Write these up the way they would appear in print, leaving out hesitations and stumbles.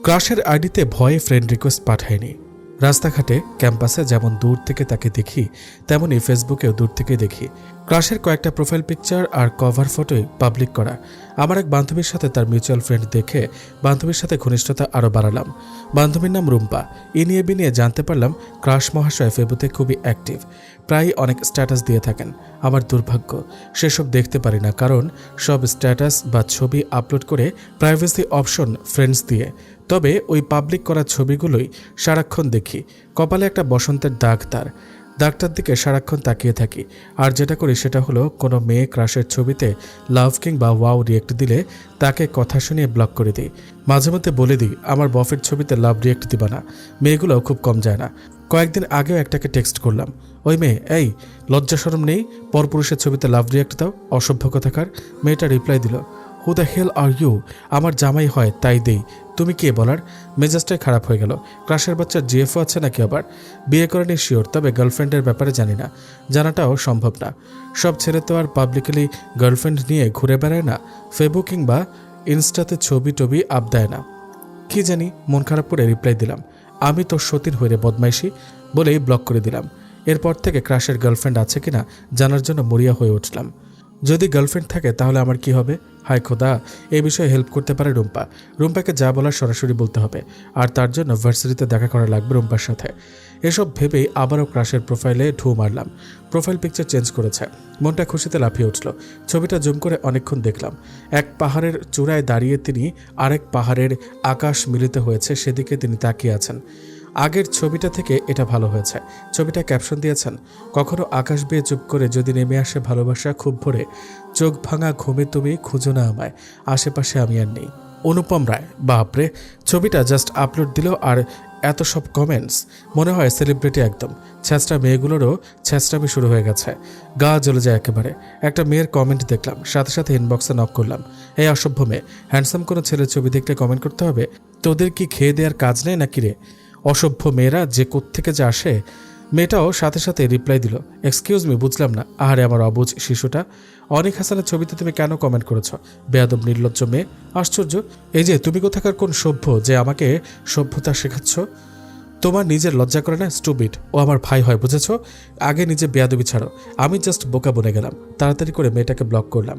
ক্রাশের আইডিতে ভয়ে friend request পাঠায়নি। রাস্তাঘাটে ক্যাম্পাসে যেমন দূর থেকে তাকে দেখি, তেমনই ফেসবুকেও দূর থেকে দেখি। ক্রাশের কয়েকটা প্রোফাইল পিকচার আর কভার ফটোই পাবলিক করা। আমার এক বান্ধবীর সাথে তার মিউচুয়াল ফ্রেন্ড দেখে বান্ধবীর সাথে ঘনিষ্ঠতা আরও বাড়ালাম। বান্ধবীর নাম রুম্পা। এ নিয়ে বিনিয়ে জানতে পারলাম ক্রাশ মহাশয় ফেসবুকে খুবই অ্যাক্টিভ, প্রায় অনেক স্ট্যাটাস দিয়ে থাকেন। আমার দুর্ভাগ্য, সেসব দেখতে পারি না, কারণ সব স্ট্যাটাস বা ছবি আপলোড করে প্রাইভেসি অপশন ফ্রেন্ডস দিয়ে। তবে ওই পাবলিক করা ছবিগুলোই সারাক্ষণ দেখি। কপালে একটা বসন্তের দাগ, তার দাগটার দিকে সারাক্ষণ তাকিয়ে থাকি। আর যেটা করি সেটা হলো কোনো মেয়ে ক্রাশের ছবিতে লাভ কিংবা ওয়াও রিয়েক্ট দিলে তাকে কথা শুনিয়ে ব্লক করে দিই। মাঝে মধ্যে বলে দিই আমার বফের ছবিতে লাভ রিয়েক্ট দিবা না। মেয়েগুলোও খুব কম যায় না। কয়েকদিন আগেও একটাকে টেক্সট করলাম, ওই মেয়ে, এই লজ্জা শরম নেই, পরপুরুষের ছবিতে লাভ রিয়েক্ট দাও, অসভ্য কথাকার। মেয়েটা রিপ্লাই দিল, who the hell are you, আমার জামাই হয় তাই দেই, তুমি কে বলার। মেজাজটাই খারাপ হয়ে গেল। ক্রাশের বাচ্চার জিএফও আছে নাকি আবার? বিয়ে করেনি শিওর, তবে গার্লফ্রেন্ডের ব্যাপারে জানি না, জানাটাও সম্ভব না। সব ছেলে তো আর পাবলিকলি গার্লফ্রেন্ড নিয়ে ঘুরে বেড়ায় না, ফেসবুক কিংবা ইনস্টাতে ছবি টবি আপ দেয় না। কি জানি, মন খারাপ করে রিপ্লাই দিলাম, আমি তোর সতীর হইরে বদমাইশি, বলেই ব্লক করে দিলাম। এরপর থেকে ক্রাশের গার্লফ্রেন্ড আছে কিনা জানার জন্য মরিয়া হয়ে উঠলাম। যদি গার্লফ্রেন্ড থাকে তাহলে আমার কি হবে? হায় খোদা, এই বিষয়ে হেল্প করতে পারে রুম্পা। রুম্পাকে যা বলার সরাসরি বলতে হবে, আর তার জন্য ভার্সিটিতে দেখা করা লাগবে রুম্পার সাথে। এসব ভেবেই আবারও ক্রাশের প্রোফাইলে ঢু মারলাম। প্রোফাইল পিকচার চেঞ্জ করেছে। মনটা খুশিতে লাফিয়ে উঠল। ছবিটা জুম করে অনেকক্ষণ দেখলাম। এক পাহাড়ের চূড়ায় দাঁড়িয়ে তিনি আরেক পাহাড়ের আকাশ মিলিত হয়েছে, সেদিকে তিনি তাকিয়ে আছেন। আগের ছবিটা থেকে এটা ভালো হয়েছে। ছবিটা ক্যাপশন দিয়েছেন, কখনো আকাশ বেয়ে চুপ করে যদি নেমে আসে ভালোবাসা খুব ভোরে, চোখ ভাঙা ঘুমে তুমি খুঁজো না আমায়, আশেপাশে আমি আর নেই। অনুপম রায়। বাপরে, ছবিটা জাস্ট আপলোড দিল আর এত সব কমেন্টস, মনে হয় সেলিব্রিটি একদম। ছ্যাঁচড়া মেয়েগুলোরও ছ্যাঁচড়ামি শুরু হয়ে গেছে, গা জ্বলে যায় একেবারে। একটা মেয়ের কমেন্ট দেখলাম, সাথে সাথে ইনবক্সে নক করলাম, এই অসভ্য মেয়ে, হ্যান্ডসাম কোনো ছেলের ছবি দেখলে কমেন্ট করতে হবে? তোদের কি খেয়ে দেওয়ার কাজ নেই নাকি রে? অসভ্য মেয়েরা যে কোত্থেকে যে আসে। মেয়েটাও সাথে সাথে রিপ্লাই দিল, এক্সকিউজ মি, বুঝলাম না। আহারে আমার অবুঝ শিশুটা, অনিক হাসানের ছবিতে তুমি কেন কমেন্ট করেছ? বেয়াদব নির্লজ্জ মেয়ে, আশ্চর্য। এই যে তুমি কোথাকার কোন সভ্য যে আমাকে সভ্যতা শেখাচ্ছ? তোমার নিজের লজ্জা করে না? স্টুপিড, ও আমার ভাই হয়, বুঝেছ? আগে নিজে বেয়াদবি ছাড়ো। আমি জাস্ট বোকা বনে গেলাম, তাড়াতাড়ি করে মেয়েটাকে ব্লক করলাম।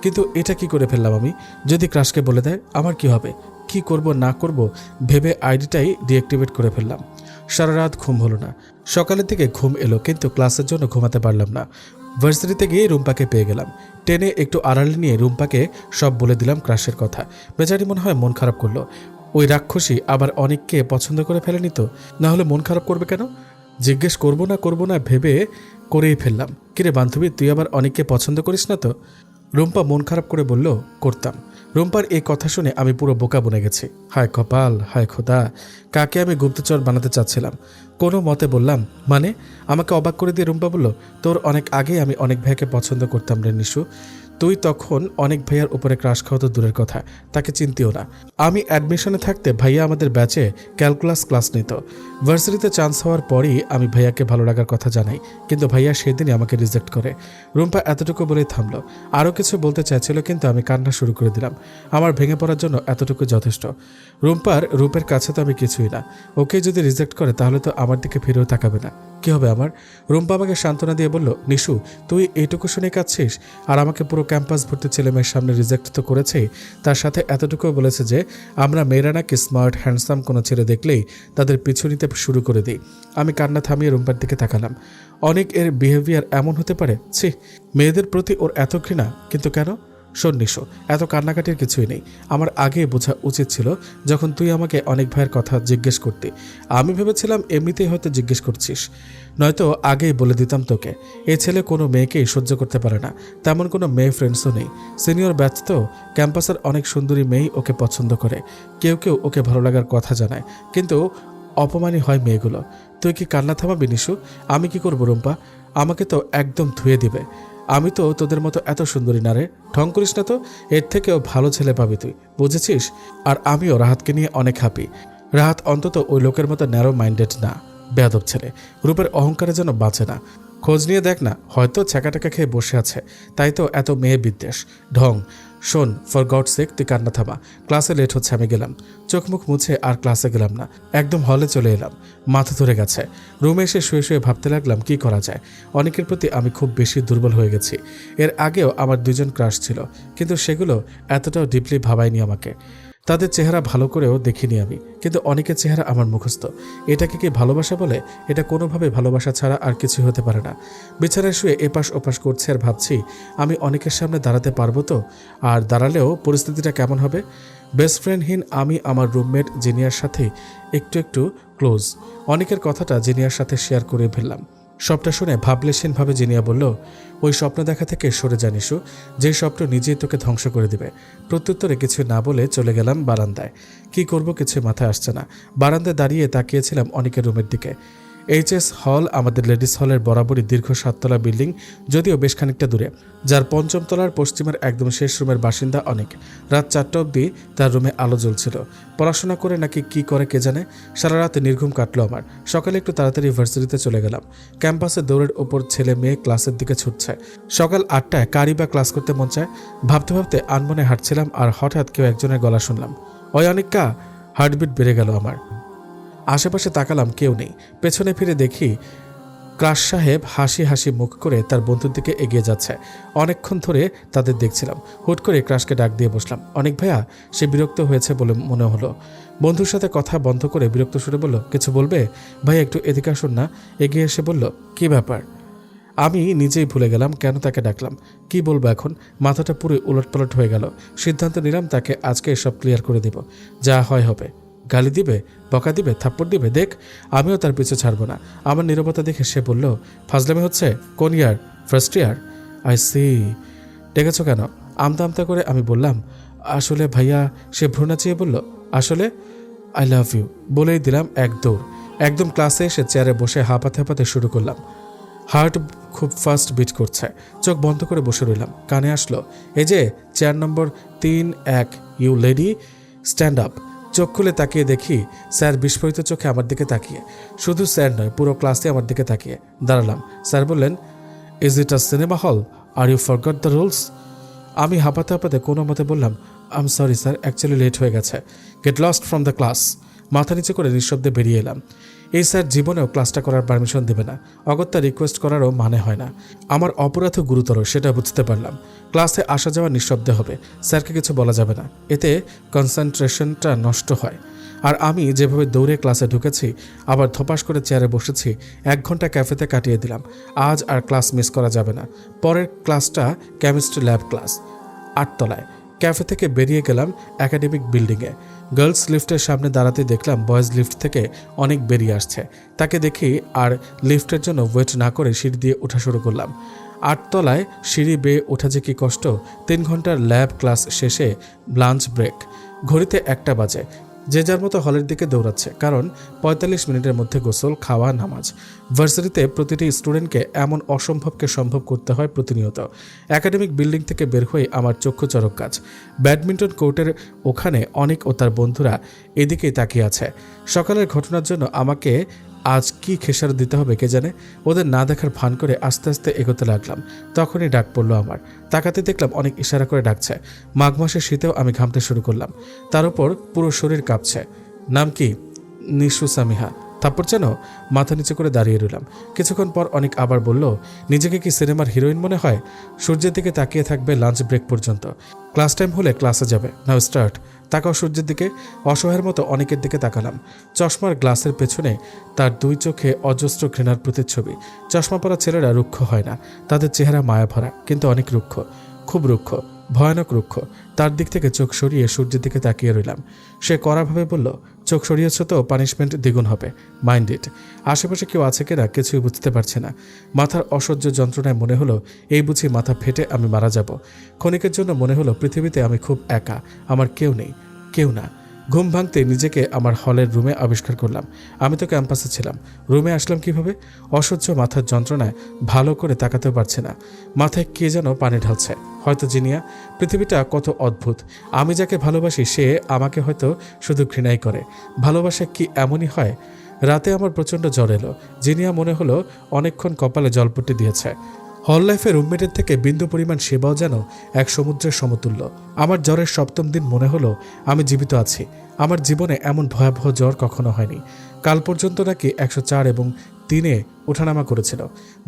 কিন্তু এটা কি করে ফেললাম আমি? যদি ক্রাশকে বলে দেয় আমার কি হবে? কি করব না করব ভেবে আইডিটাই ডিঅ্যাক্টিভেট করে ফেললাম। সারা রাত ঘুম হলো না। সকালের দিকে ঘুম এলো, কিন্তু ক্লাসের জন্য ঘুমাতে পারলাম না। ভার্সিটিতে গিয়ে রুম্পাকে পেয়ে গেলাম। টেনে একটু আড়ালে নিয়ে রুম্পাকে সব বলে দিলাম ক্রাশের কথা। বেচারি মনে হয় মন খারাপ করলো। ওই রাক্ষসী আবার অনেককে পছন্দ করে ফেলেনি তো? না হলে মন খারাপ করবে কেন? জিজ্ঞেস করবো না ভেবে করেই ফেললাম। কিরে বান্ধবী, তুই আবার অনেককে পছন্দ করিস না তো? রুম্পা মন খারাপ করে বলল, করতাম। রুম্পার এই কথা শুনে আমি পুরো বোকা বনে গেছি। হায় কপাল, হায় খোদা, কাকে আমি গুপ্তচর বানাতে চাচ্ছিলাম। কোনো মতে বললাম, মানে? আমাকে অবাক করে দিয়ে রুম্পা বলল, তোর অনেক আগেই আমি অনেক ভাইয়াকে পছন্দ করতাম রে নিশু। তুই তখন অনেক ভাইয়ার উপরে ক্রাশ খাওয়া তো দূরের কথা, তাকে চিনতিও না। আমি অ্যাডমিশনে থাকতে ভাইয়া আমাদের ব্যাচে ক্যালকুলাস ক্লাস নিত। ভার্সিটিতে চান্স হওয়ার পরই আমি ভাইয়াকে ভালো লাগার কথা জানাই, কিন্তু ভাইয়া সেদিনই আমাকে রিজেক্ট করে। রুম্পা এতটুকু বলেই থামলো। আরও কিছু বলতে চাইছিল, কিন্তু আমি কান্না শুরু করে দিলাম। আমার ভেঙে পড়ার জন্য এতটুকু যথেষ্ট। রুম্পার রূপের কাছে তো আমি কিছুই না। ওকে যদি রিজেক্ট করে তাহলে তো আমার দিকে ফিরেও তাকাবে না। কি হবে আমার? রুম্পা আমাকে সান্ত্বনা দিয়ে বলল, নিশু তুই এইটুকু শুনে কাঁদছিস, আর আমাকে পুরো ক্যাম্পাস ভর্তি ছেলে মেয়ের সামনে রিজেক্ট তো করেছেই, তার সাথে এতটুকু বলেছে যে আমরা মেয়েরা নাকি স্মার্ট হ্যান্ডসাম কোনো ছেলে দেখলেই তাদের পিছু নিতে শুরু করে দিই। আমি কান্না থামিয়ে রুম্পার দিকে তাকালাম। অনেক এর বিহেভিয়ার এমন হতে পারে? ছি, মেয়েদের প্রতি ওর এত ঘৃণা, কিন্তু কেন? শোন নিশো, এত কান্নাকাটির কিছুই নেই। আমার আগে বোঝা উচিত ছিল যখন তুই আমাকে অনেক ভাইয়ের কথা জিজ্ঞেস করতি। আমি ভেবেছিলাম এমনিতেই হয়তো জিজ্ঞেস করছিস, নয়তো আগেই বলে দিতাম তোকে। এ ছেলে কোনো মেয়েকেই সহ্য করতে পারে না, তেমন কোনো মেয়ে ফ্রেন্ডসও নেই। সিনিয়র ব্যাচ তো, ক্যাম্পাসের অনেক সুন্দরী মেয়েই ওকে পছন্দ করে, কেউ কেউ ওকে ভালো লাগার কথা জানায়, কিন্তু অপমানই হয় মেয়েগুলো। তুই কি কান্না থামাবি নিশু? আমি কি করবো রুম্পা? আমাকে তো একদম ধুয়ে দিবে। আমি তো তোদের মতো এত সুন্দরী না রে, ঢং করিস না তো। এর থেকেও ভালো ছেলে পাবি তুই, বুঝেছিস? আর আমিও রাহাতকে নিয়ে অনেক হ্যাপি। রাহাত অন্তত ওই লোকের মতো ন্যারো মাইন্ডেড না, বেয়াদব ছেলে। রূপের অহংকারে যেন বাঁচে না। খোঁজ নিয়ে দেখ না, হয়তো ছ্যাঁকা টাকা খেয়ে বসে আছে, তাই তো এত মেয়ে বিদ্বেষ, ঢং। শোন, ফর গড সেক তুই কান্না থামা, ক্লাসে লেট হচ্ছে, আমি গেলাম। চোখ মুখ মুছে আর ক্লাসে গেলাম না, একদম হলে চলে এলাম। মাথা ধরে গেছে। রুমে এসে শুয়ে শুয়ে ভাবতে লাগলাম কি করা যায়। অনেকের প্রতি আমি খুব বেশি দুর্বল হয়ে গেছি। এর আগেও আমার 2জন ক্রাশ ছিল, কিন্তু সেগুলো এতটাও ডিপলি ভাবায়নি আমাকে। তাদের চেহারা ভালো করেও দেখিনি আমি, কিন্তু অনেকের চেহারা আমার মুখস্থ। এটাকে কি ভালোবাসা বলে? এটা কোনোভাবে ভালোবাসা ছাড়া আর কিছু হতে পারে না। বিছানায় শুয়ে এপাশ ওপাশ করছে আর ভাবছি আমি অনেকের সামনে দাঁড়াতে পারবো তো? আর দাঁড়ালেও পরিস্থিতিটা কেমন হবে? বেস্ট ফ্রেন্ডহীন আমি আমার রুমমেট জিনিয়ার সাথে একটু একটু ক্লোজ। অনেকের কথাটা জিনিয়ার সাথে শেয়ার করে ফেললাম। সবটা শুনে ভাবলেশীনভাবে জিনিয়া বলল, ওই স্বপ্ন দেখা থেকে সরে জানিসু, যে স্বপ্ন নিজেই তোকে ধ্বংস করে দিবে। প্রত্যুত্তরে কিছু না বলে চলে গেলাম বারান্দায়। কি করব কিছু মাথায় আসছে না। বারান্দায় দাঁড়িয়ে তাকিয়েছিলাম অনেকের রুমের দিকে। এইচএস হল আমাদের লেডিস হলের বরাবরই দীর্ঘ 7 তলা বিল্ডিং, যদিও বেশ খানিকটা দূরে, যার 5ম তলার পশ্চিমের একদম শেষ রুমের বাসিন্দা অনেক। রাত 4টা অবধি তার রুমে আলো জ্বলছিল। পড়াশোনা করে নাকি কি করে কে জানে, সারা রাত নির্ঘুম কাটলো আমার। সকালে একটু তাড়াতাড়ি ভার্সিটিতে চলে গেলাম। ক্যাম্পাসে দৌড়ের ওপর ছেলে মেয়ে ক্লাসের দিকে ছুটছে। সকাল 8টায় কারি বা ক্লাস করতে মন চায়। ভাবতে ভাবতে আনমনে হাঁটছিলাম আর হঠাৎ কেউ একজনের গলা শুনলাম, ওই অনিকা। হার্টবিট বেড়ে গেল আমার। আশেপাশে তাকালাম, কেউ নেই। পেছনে ফিরে দেখি ক্রাশ সাহেব হাসি হাসি মুখ করে তার বন্ধুর দিকে এগিয়ে যাচ্ছে। অনেকক্ষণ ধরে তাদের দেখছিলাম। হুট করে ক্রাশকে ডাক দিয়ে বসলাম, অনেক ভাইয়া। সে বিরক্ত হয়েছে বলে মনে হলো। বন্ধুর সাথে কথা বন্ধ করে বিরক্ত সুরে বলল, কিছু বলবে? ভাই একটু এদিকে আসুন না। এগিয়ে এসে বলল, কি ব্যাপার? আমি নিজেই ভুলে গেলাম কেন তাকে ডাকলাম। কি বলবো এখন? মাথাটা পুরো উলটপালট হয়ে গেল। সিদ্ধান্ত নিলাম তাকে আজকে এসব ক্লিয়ার করে দিব। যা হয় হবে। গালি দিবে, বকা দিবে, থাপ্পড় দিবে, দেখ, আমিও তার পিছু ছাড়বো না। আমার নীরবতা দেখে সে বলল, ফাজলামি হচ্ছে? কোন year? First year. I see. ডেকেছ কেন? আমতা আমতা করে আমি বললাম, আসলে ভাইয়া। সে ভ্রু নাচিয়ে বলল, আসলে আই লাভ ইউ। বলেই দিলাম এক দৌড়। একদম ক্লাসে এসে চেয়ারে বসে হাঁপাতে হাঁপাতে শুরু করলাম। হার্ট খুব ফাস্ট বিট করছে। চোখ বন্ধ করে বসে রইলাম। কানে আসলো, এই যে chair number 3-1, you lady, stand up. চোখ খুলে তাকিয়ে দেখি স্যার বিস্ফোরিত চোখে আমার দিকে তাকিয়ে। শুধু স্যার নয়, পুরো ক্লাসে আমার দিকে তাকিয়ে। দাঁড়ালাম। স্যার বললেন, is it a cinema hall? Are you forgot the rules? আমি হাঁপাতে হাঁপাতে কোনো মতে বললাম, I am sorry sir, actually late হয়ে গেছে। Get lost from the class. মাথা নিচে করে নিঃশব্দে বেরিয়ে এলাম। এই স্যার জীবনেও ক্লাসটা করার পারমিশন দেবে না। অগত্যা রিকোয়েস্ট করারও মানে হয় না। আমার অপরাধ গুরুতর, সেটা বুঝতে পারলাম। ক্লাসে আসা যাওয়া নিঃশব্দে হবে। স্যারকে কিছু বলা যাবে না, এতে কনসেন্ট্রেশনটা নষ্ট হয়। আর আমি যেভাবে দৌড়ে ক্লাসে ঢুকেছি, আবার ধপাস করে চেয়ারে বসেছি, 1 ঘন্টা ক্যাফেতে কাটিয়ে দিলাম। আজ আর ক্লাস মিস করা যাবে না। পরের ক্লাসটা কেমিস্ট্রি ল্যাব ক্লাস, 8 তলায়। ক্যাফে থেকে বেরিয়ে গেলাম একাডেমিক বিল্ডিংয়ে। গার্লস লিফটের সামনে দাঁড়াতে দেখলাম বয়েজ লিফট থেকে অনেক বেরিয়ে আসছে। তাকে দেখি আর লিফটের জন্য ওয়েট না করে সিঁড়ি দিয়ে ওঠা শুরু করলাম। 8 তলায় সিঁড়ি বেয়ে ওঠা যে কি কষ্ট। 3 ঘন্টার ল্যাব ক্লাস শেষে লাঞ্চ ব্রেক। ঘড়িতে 1টা বাজে। যে যার মতো হলের দিকে দৌড়াচ্ছে, কারণ 45 মিনিটের মধ্যে গোসল, খাওয়া, নামাজ। ভার্সিটিতে প্রতিটি স্টুডেন্টকে এমন অসম্ভবকে সম্ভব করতে হয় প্রতিনিয়ত। একাডেমিক বিল্ডিং থেকে বের হয়ে আমার চক্ষু চরক কাজ। ব্যাডমিন্টন কোর্টের ওখানে অনেক ও তার বন্ধুরা এদিকেই তাকিয়ে আছে। সকালের ঘটনার জন্য আমাকে আজ কি খেসারত দিতে হবে কে জানে। ওদের না দেখার ভান করে আস্তে আস্তে এগোতে লাগলাম। তখনই ডাক পড়লো আমার। তাকাতে দেখলাম অনেক ইশারা করে ডাকছে। মাঘ মাসের শীতেও আমি ঘামতে শুরু করলাম। তার উপর পুরো শরীর কাঁপছে। নাম কি? নিশু সামিহা। থাপ্পড় যেন? মাথা নিচে করে দাঁড়িয়ে রইলাম। কিছুক্ষণ পর অনেক আবার বলল, নিজেকে কি সিনেমার হিরোইন মনে হয়? সূর্যের দিকে তাকিয়ে থাকবে লাঞ্চ ব্রেক পর্যন্ত। ক্লাস টাইম হলে ক্লাসে যাবে। নাও স্টার্ট। তাকাও সূর্যের দিকে। অসহায়ের মতো অনেকের দিকে তাকালাম। চশমার গ্লাসের পেছনে তার 2 চোখে অজস্র ঘৃণার প্রতিচ্ছবি। চশমা পরা ছেলেরা রুক্ষ হয় না। তাদের চেহারা মায়া ভরা, কিন্তু অনেক রুক্ষ, খুব রুক্ষ, ভয়ানক রুক্ষ। তার দিক থেকে চোখ সরিয়ে সূর্যের দিকে তাকিয়ে রইলাম। সে কড়াভাবে বলল, চোখ সরিয়েছ তো পানিশমেন্ট দ্বিগুণ হবে, মাইন্ড ইট। আশেপাশে কেউ আছে কিনা কিছুই বুঝতে পারছে না। মাথার অসহ্য যন্ত্রণায় মনে হলো এই বুঝি মাথা ফেটে আমি মারা যাব। ক্ষণিকের জন্য মনে হলো পৃথিবীতে আমি খুব একা, আমার কেউ নেই, কেউ না। ঘুম ভাঙতে নিজেকে আমার হলের রুমে আবিষ্কার করলাম। আমি তো ক্যাম্পাসে ছিলাম, রুমে আসলাম কিভাবে? অসহ্য মাথার যন্ত্রণায় ভালো করে তাকাতেও পারছে না। মাথায় কে যেন পানি ঢালছে। হয়তো জিনিয়া। পৃথিবীটা কত অদ্ভুত। আমি যাকে ভালোবাসি সে আমাকে হয়তো শুধু ঘৃণাই করে। ভালোবাসা কি এমনই হয়? রাতে আমার প্রচণ্ড জ্বর এলো। জিনিয়া মনে হলো অনেকক্ষণ কপালে জলপট্টি দিয়েছে। হল লাইফে রুমমেটের থেকে বিন্দু পরিমাণ সেবাও যেন এক সমুদ্রের সমতুল্য। আমার জ্বরের 7ম দিন মনে হলো আমি জীবিত আছি। আমার জীবনে এমন ভয়াবহ জ্বর কখনো হয়নি। কাল পর্যন্ত নাকি 104 এবং 3-এ ওঠানামা করেছিল।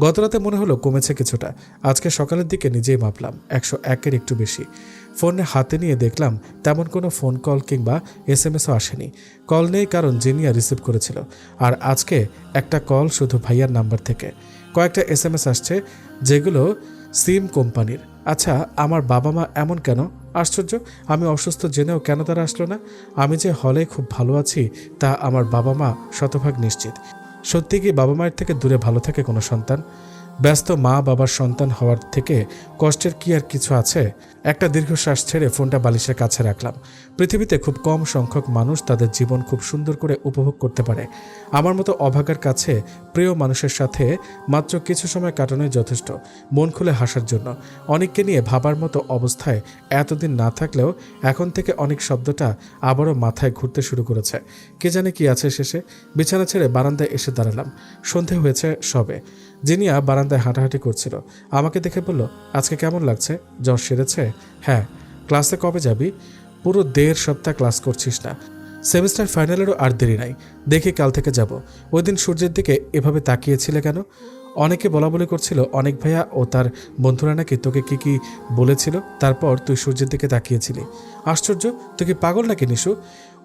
গতরাতে মনে হলো কমেছে কিছুটা। আজকে সকালের দিকে নিজেই মাপলাম 101-এর একটু বেশি। ফোনে হাতে নিয়ে দেখলাম তেমন কোনো ফোন কল কিংবা SMS-ও আসেনি। কল নেই কারণ জিনিয়া রিসিভ করেছিল। আর আজকে একটা কল শুধু ভাইয়ার নাম্বার থেকে। কয়েকটা SMS আসছে যেগুলো সিম কোম্পানির। আচ্ছা, আমার বাবা মা এমন কেন? আশ্চর্য, আমি অসুস্থ জেনেও কেন তারা আসলো না? আমি যে হলে খুব ভালো আছি তা আমার বাবা মা শতভাগ নিশ্চিত। সত্যি কি বাবা মায়ের থেকে দূরে ভালো থাকে কোনো সন্তান? ব্যস্ত মা বাবার সন্তান হওয়ার থেকে কষ্টের কি আর কিছু আছে? একটা দীর্ঘশ্বাস ছেড়ে ফোনটা বালিশের কাছে রাখলাম। পৃথিবীতে খুব কম সংখ্যক মানুষ তাদের জীবন খুব সুন্দর করে উপভোগ করতে পারে। আমার মতো অভাগার কাছে প্রিয় মানুষের সাথে মাত্র কিছু সময় কাটানোই যথেষ্ট মন খুলে হাসার জন্য। অনেককে নিয়ে ভাবার মতো অবস্থায় এতদিন না থাকলেও এখন থেকে অনেক শব্দটা আবারও মাথায় ঘুরতে শুরু করেছে। কে জানে কি আছে শেষে। বিছানা ছেড়ে বারান্দায় এসে দাঁড়ালাম। সন্ধে হয়েছে সবে। জিনিয়া বারান্দায় হাঁটাহাঁটি করছিল। আমাকে দেখে বলল, আজকে কেমন লাগছে? জ্বর সেরেছে? হ্যাঁ। ক্লাসে কবে যাবি? পুরো 1.5 সপ্তাহ ক্লাস করছিস না। সেমিস্টার ফাইনালেরও আর দেরি নাই। দেখি কাল থেকে যাব। ওই দিন সূর্যের দিকে এভাবে তাকিয়েছিলে কেন? অনেকে বলাবলি করছিল অনেক ভাইয়া ও তার বন্ধুরা নাকি তোকে কি কি বলেছিল, তারপর তুই সূর্যের দিকে তাকিয়েছিলি। আশ্চর্য, তুই কি পাগল নাকি নিশু?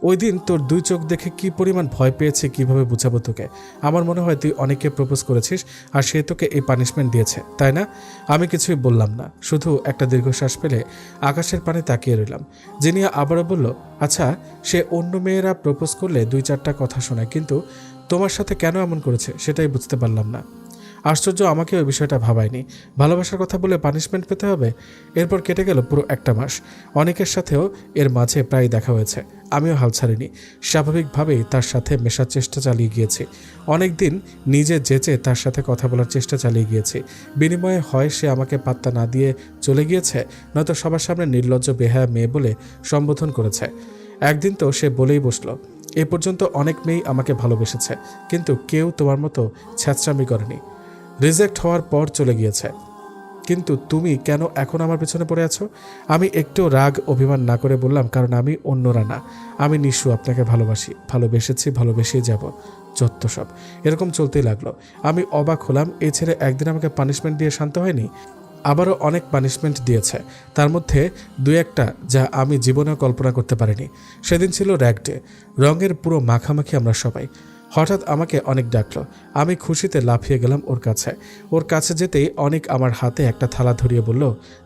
ওই দিন তোর 2 চোখ দেখে কি পরিমাণ ভয় পেয়েছে কিভাবে বুঝাবো তোকে। আমার মনে হয় তুই অনেককে প্রপোজ করেছিস আর সে তোকে এই পানিশমেন্ট দিয়েছে, তাই না? আমি কিছুই বললাম না, শুধু একটা দীর্ঘশ্বাস ফেলে আকাশের পানে তাকিয়ে রইলাম। জিনিয়া আবারও বলল, আচ্ছা, সে অন্য মেয়েরা প্রপোজ করলে 2-4টা কথা শোনায়, কিন্তু তোমার সাথে কেন এমন করেছে সেটাই বুঝতে পারলাম না। আশ্চর্য, আমাকে ওই বিষয়টা ভাবায়নি। ভালোবাসার কথা বলে পানিশমেন্ট পেতে হবে? এরপর কেটে গেল পুরো 1টা মাস। অনেকের সাথেও এর মাঝে প্রায় দেখা হয়েছে। আমিও হাল ছাড়িনি। স্বাভাবিকভাবেই তার সাথে মেশার চেষ্টা চালিয়ে গিয়েছি। অনেক দিন নিজে যেচে তার সাথে কথা বলার চেষ্টা চালিয়ে গিয়েছি। বিনিময়ে হয় সে আমাকে পাত্তা না দিয়ে চলে গিয়েছে, নয়তো সবার সামনে নির্লজ্জ বেহায়া মেয়ে বলে সম্বোধন করেছে। একদিন তো সে বলেই বসলো, এ পর্যন্ত অনেক মেয়েই আমাকে ভালোবেসেছে, কিন্তু কেউ তোমার মতো ছ্যাঁচড়ামি করেনি। রিজেক্ট হওয়ার পর চলে গিয়েছে, কিন্তু তুমি কেন এখন আমার পেছনে পড়ে আছো? আমি একটু রাগ অভিমান না করে বললাম, কারণ আমি অন্যরা না, আমি নিশু আপনাকে ভালোবাসি, ভালোবেসেছি, ভালোবেসেই যাব। যত সব এরকম চলতেই লাগলো। আমি অবাক হলাম, এই ছেলে একদিন আমাকে পানিশমেন্ট দিয়ে শান্ত হয়নি, আবারও অনেক পানিশমেন্ট দিয়েছে। তার মধ্যে 2-1টা যা আমি জীবনেও কল্পনা করতে পারিনি। সেদিন ছিল র্যাগ ডে, রঙের পুরো মাখামাখি আমরা সবাই। হঠাৎ আমাকে অনেক ডাকলো। আমি খুশিতে লাফিয়ে গেলাম ওর কাছে যেতেই অনেক আমার হাতে একটা থালা ধরিয়ে বলল,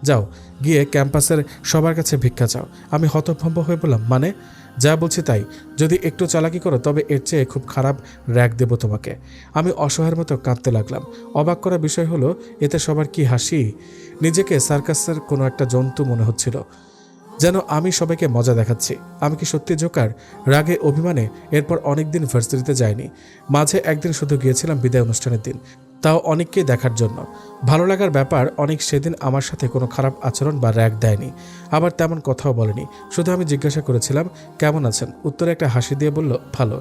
যাও গিয়ে ক্যাম্পাসের সবার কাছে ভিক্ষা চাও। আমি হতভম্ব হয়ে বললাম, মানে? যা বলছি তাই, যদি একটু চালাকি করো তবে এর চেয়ে খুব খারাপ র্যাগ দেব তোমাকে। আমি অসহায়ের মতো কাঁদতে লাগলাম। অবাক করা বিষয় হলো, এতে সবার কি হাসি। নিজেকে সার্কাসের কোনো একটা জন্তু মনে হচ্ছিল, যেন আমি সবাইকে মজা দেখাচ্ছি। আমি কি সত্যি জোকার? রাগে অভিমানে এরপর অনেক দিন ভার্সিটিতে যাইনি। মাঝে একদিন শুধু গিয়েছিলাম বিদায় অনুষ্ঠানের দিন, তাও অনেককে দেখার জন্য। ভালো লাগার ব্যাপার, অনেক সেদিন আমার সাথে কোনো খারাপ আচরণ বা র্যাগ দেয়নি, আবার তেমন কথাও বলেনি। শুধু আমি জিজ্ঞাসা করেছিলাম, কেমন আছেন? উত্তরে একটা হাসি দিয়ে বলল, ভালো।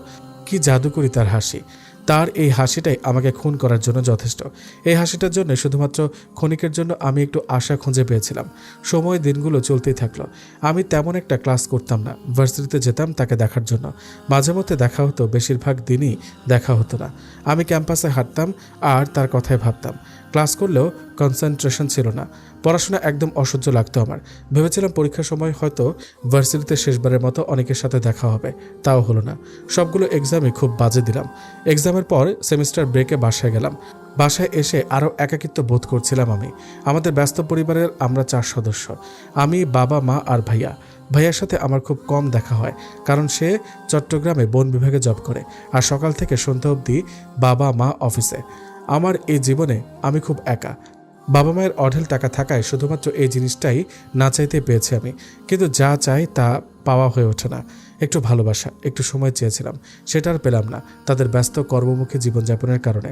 কি জাদুকরি তার হাসি! তার এই হাসিটাই আমাকে খুন করার জন্য যথেষ্ট। এই হাসিটার জন্য শুধুমাত্র ক্ষণিকের জন্য আমি একটু আশা খুঁজে পেয়েছিলাম। সময় দিনগুলো চলতেই থাকলো। আমি তেমন একটা ক্লাস করতাম না, ভার্সিটিতে যেতাম তাকে দেখার জন্য। মাঝে মধ্যে দেখা হতো, বেশিরভাগ দিনই দেখা হতো না। আমি ক্যাম্পাসে হাঁটতাম আর তার কথাই ভাবতাম। ক্লাস করলেও কনসেন্ট্রেশন ছিল না, পড়াশোনা একদম অসহ্য লাগতো আমার। ভেবেছিলাম পরীক্ষার সময় হয়তো ভার্সিটিতে শেষবারের মতো অনেকের সাথে দেখা হবে, তাও হলো না। সবগুলো এক্সামই খুব বাজে দিলাম। এক্সামের পর সেমিস্টার ব্রেকে বাসায় গেলাম। বাসায় এসে আরও একাকিত্ব বোধ করছিলাম আমি। আমাদের ব্যস্ত পরিবারের আমরা 4 সদস্য, আমি, বাবা, মা আর ভাইয়া। ভাইয়ার সাথে আমার খুব কম দেখা হয়, কারণ সে চট্টগ্রামে বন বিভাগে জব করে আর সকাল থেকে সন্ধ্যা অবধি বাবা মা অফিসে। আমার এই জীবনে আমি খুব একা। বাবা মায়ের অঢেল টাকা থাকায় শুধুমাত্র এই জিনিসটাই না চাইতে পেয়েছি আমি, কিন্তু যা চাই তা পাওয়া হয়ে ওঠে না। একটু ভালোবাসা, একটু সময় চেয়েছিলাম, সেটা আর পেলাম না তাদের ব্যস্ত কর্মমুখী জীবনযাপনের কারণে।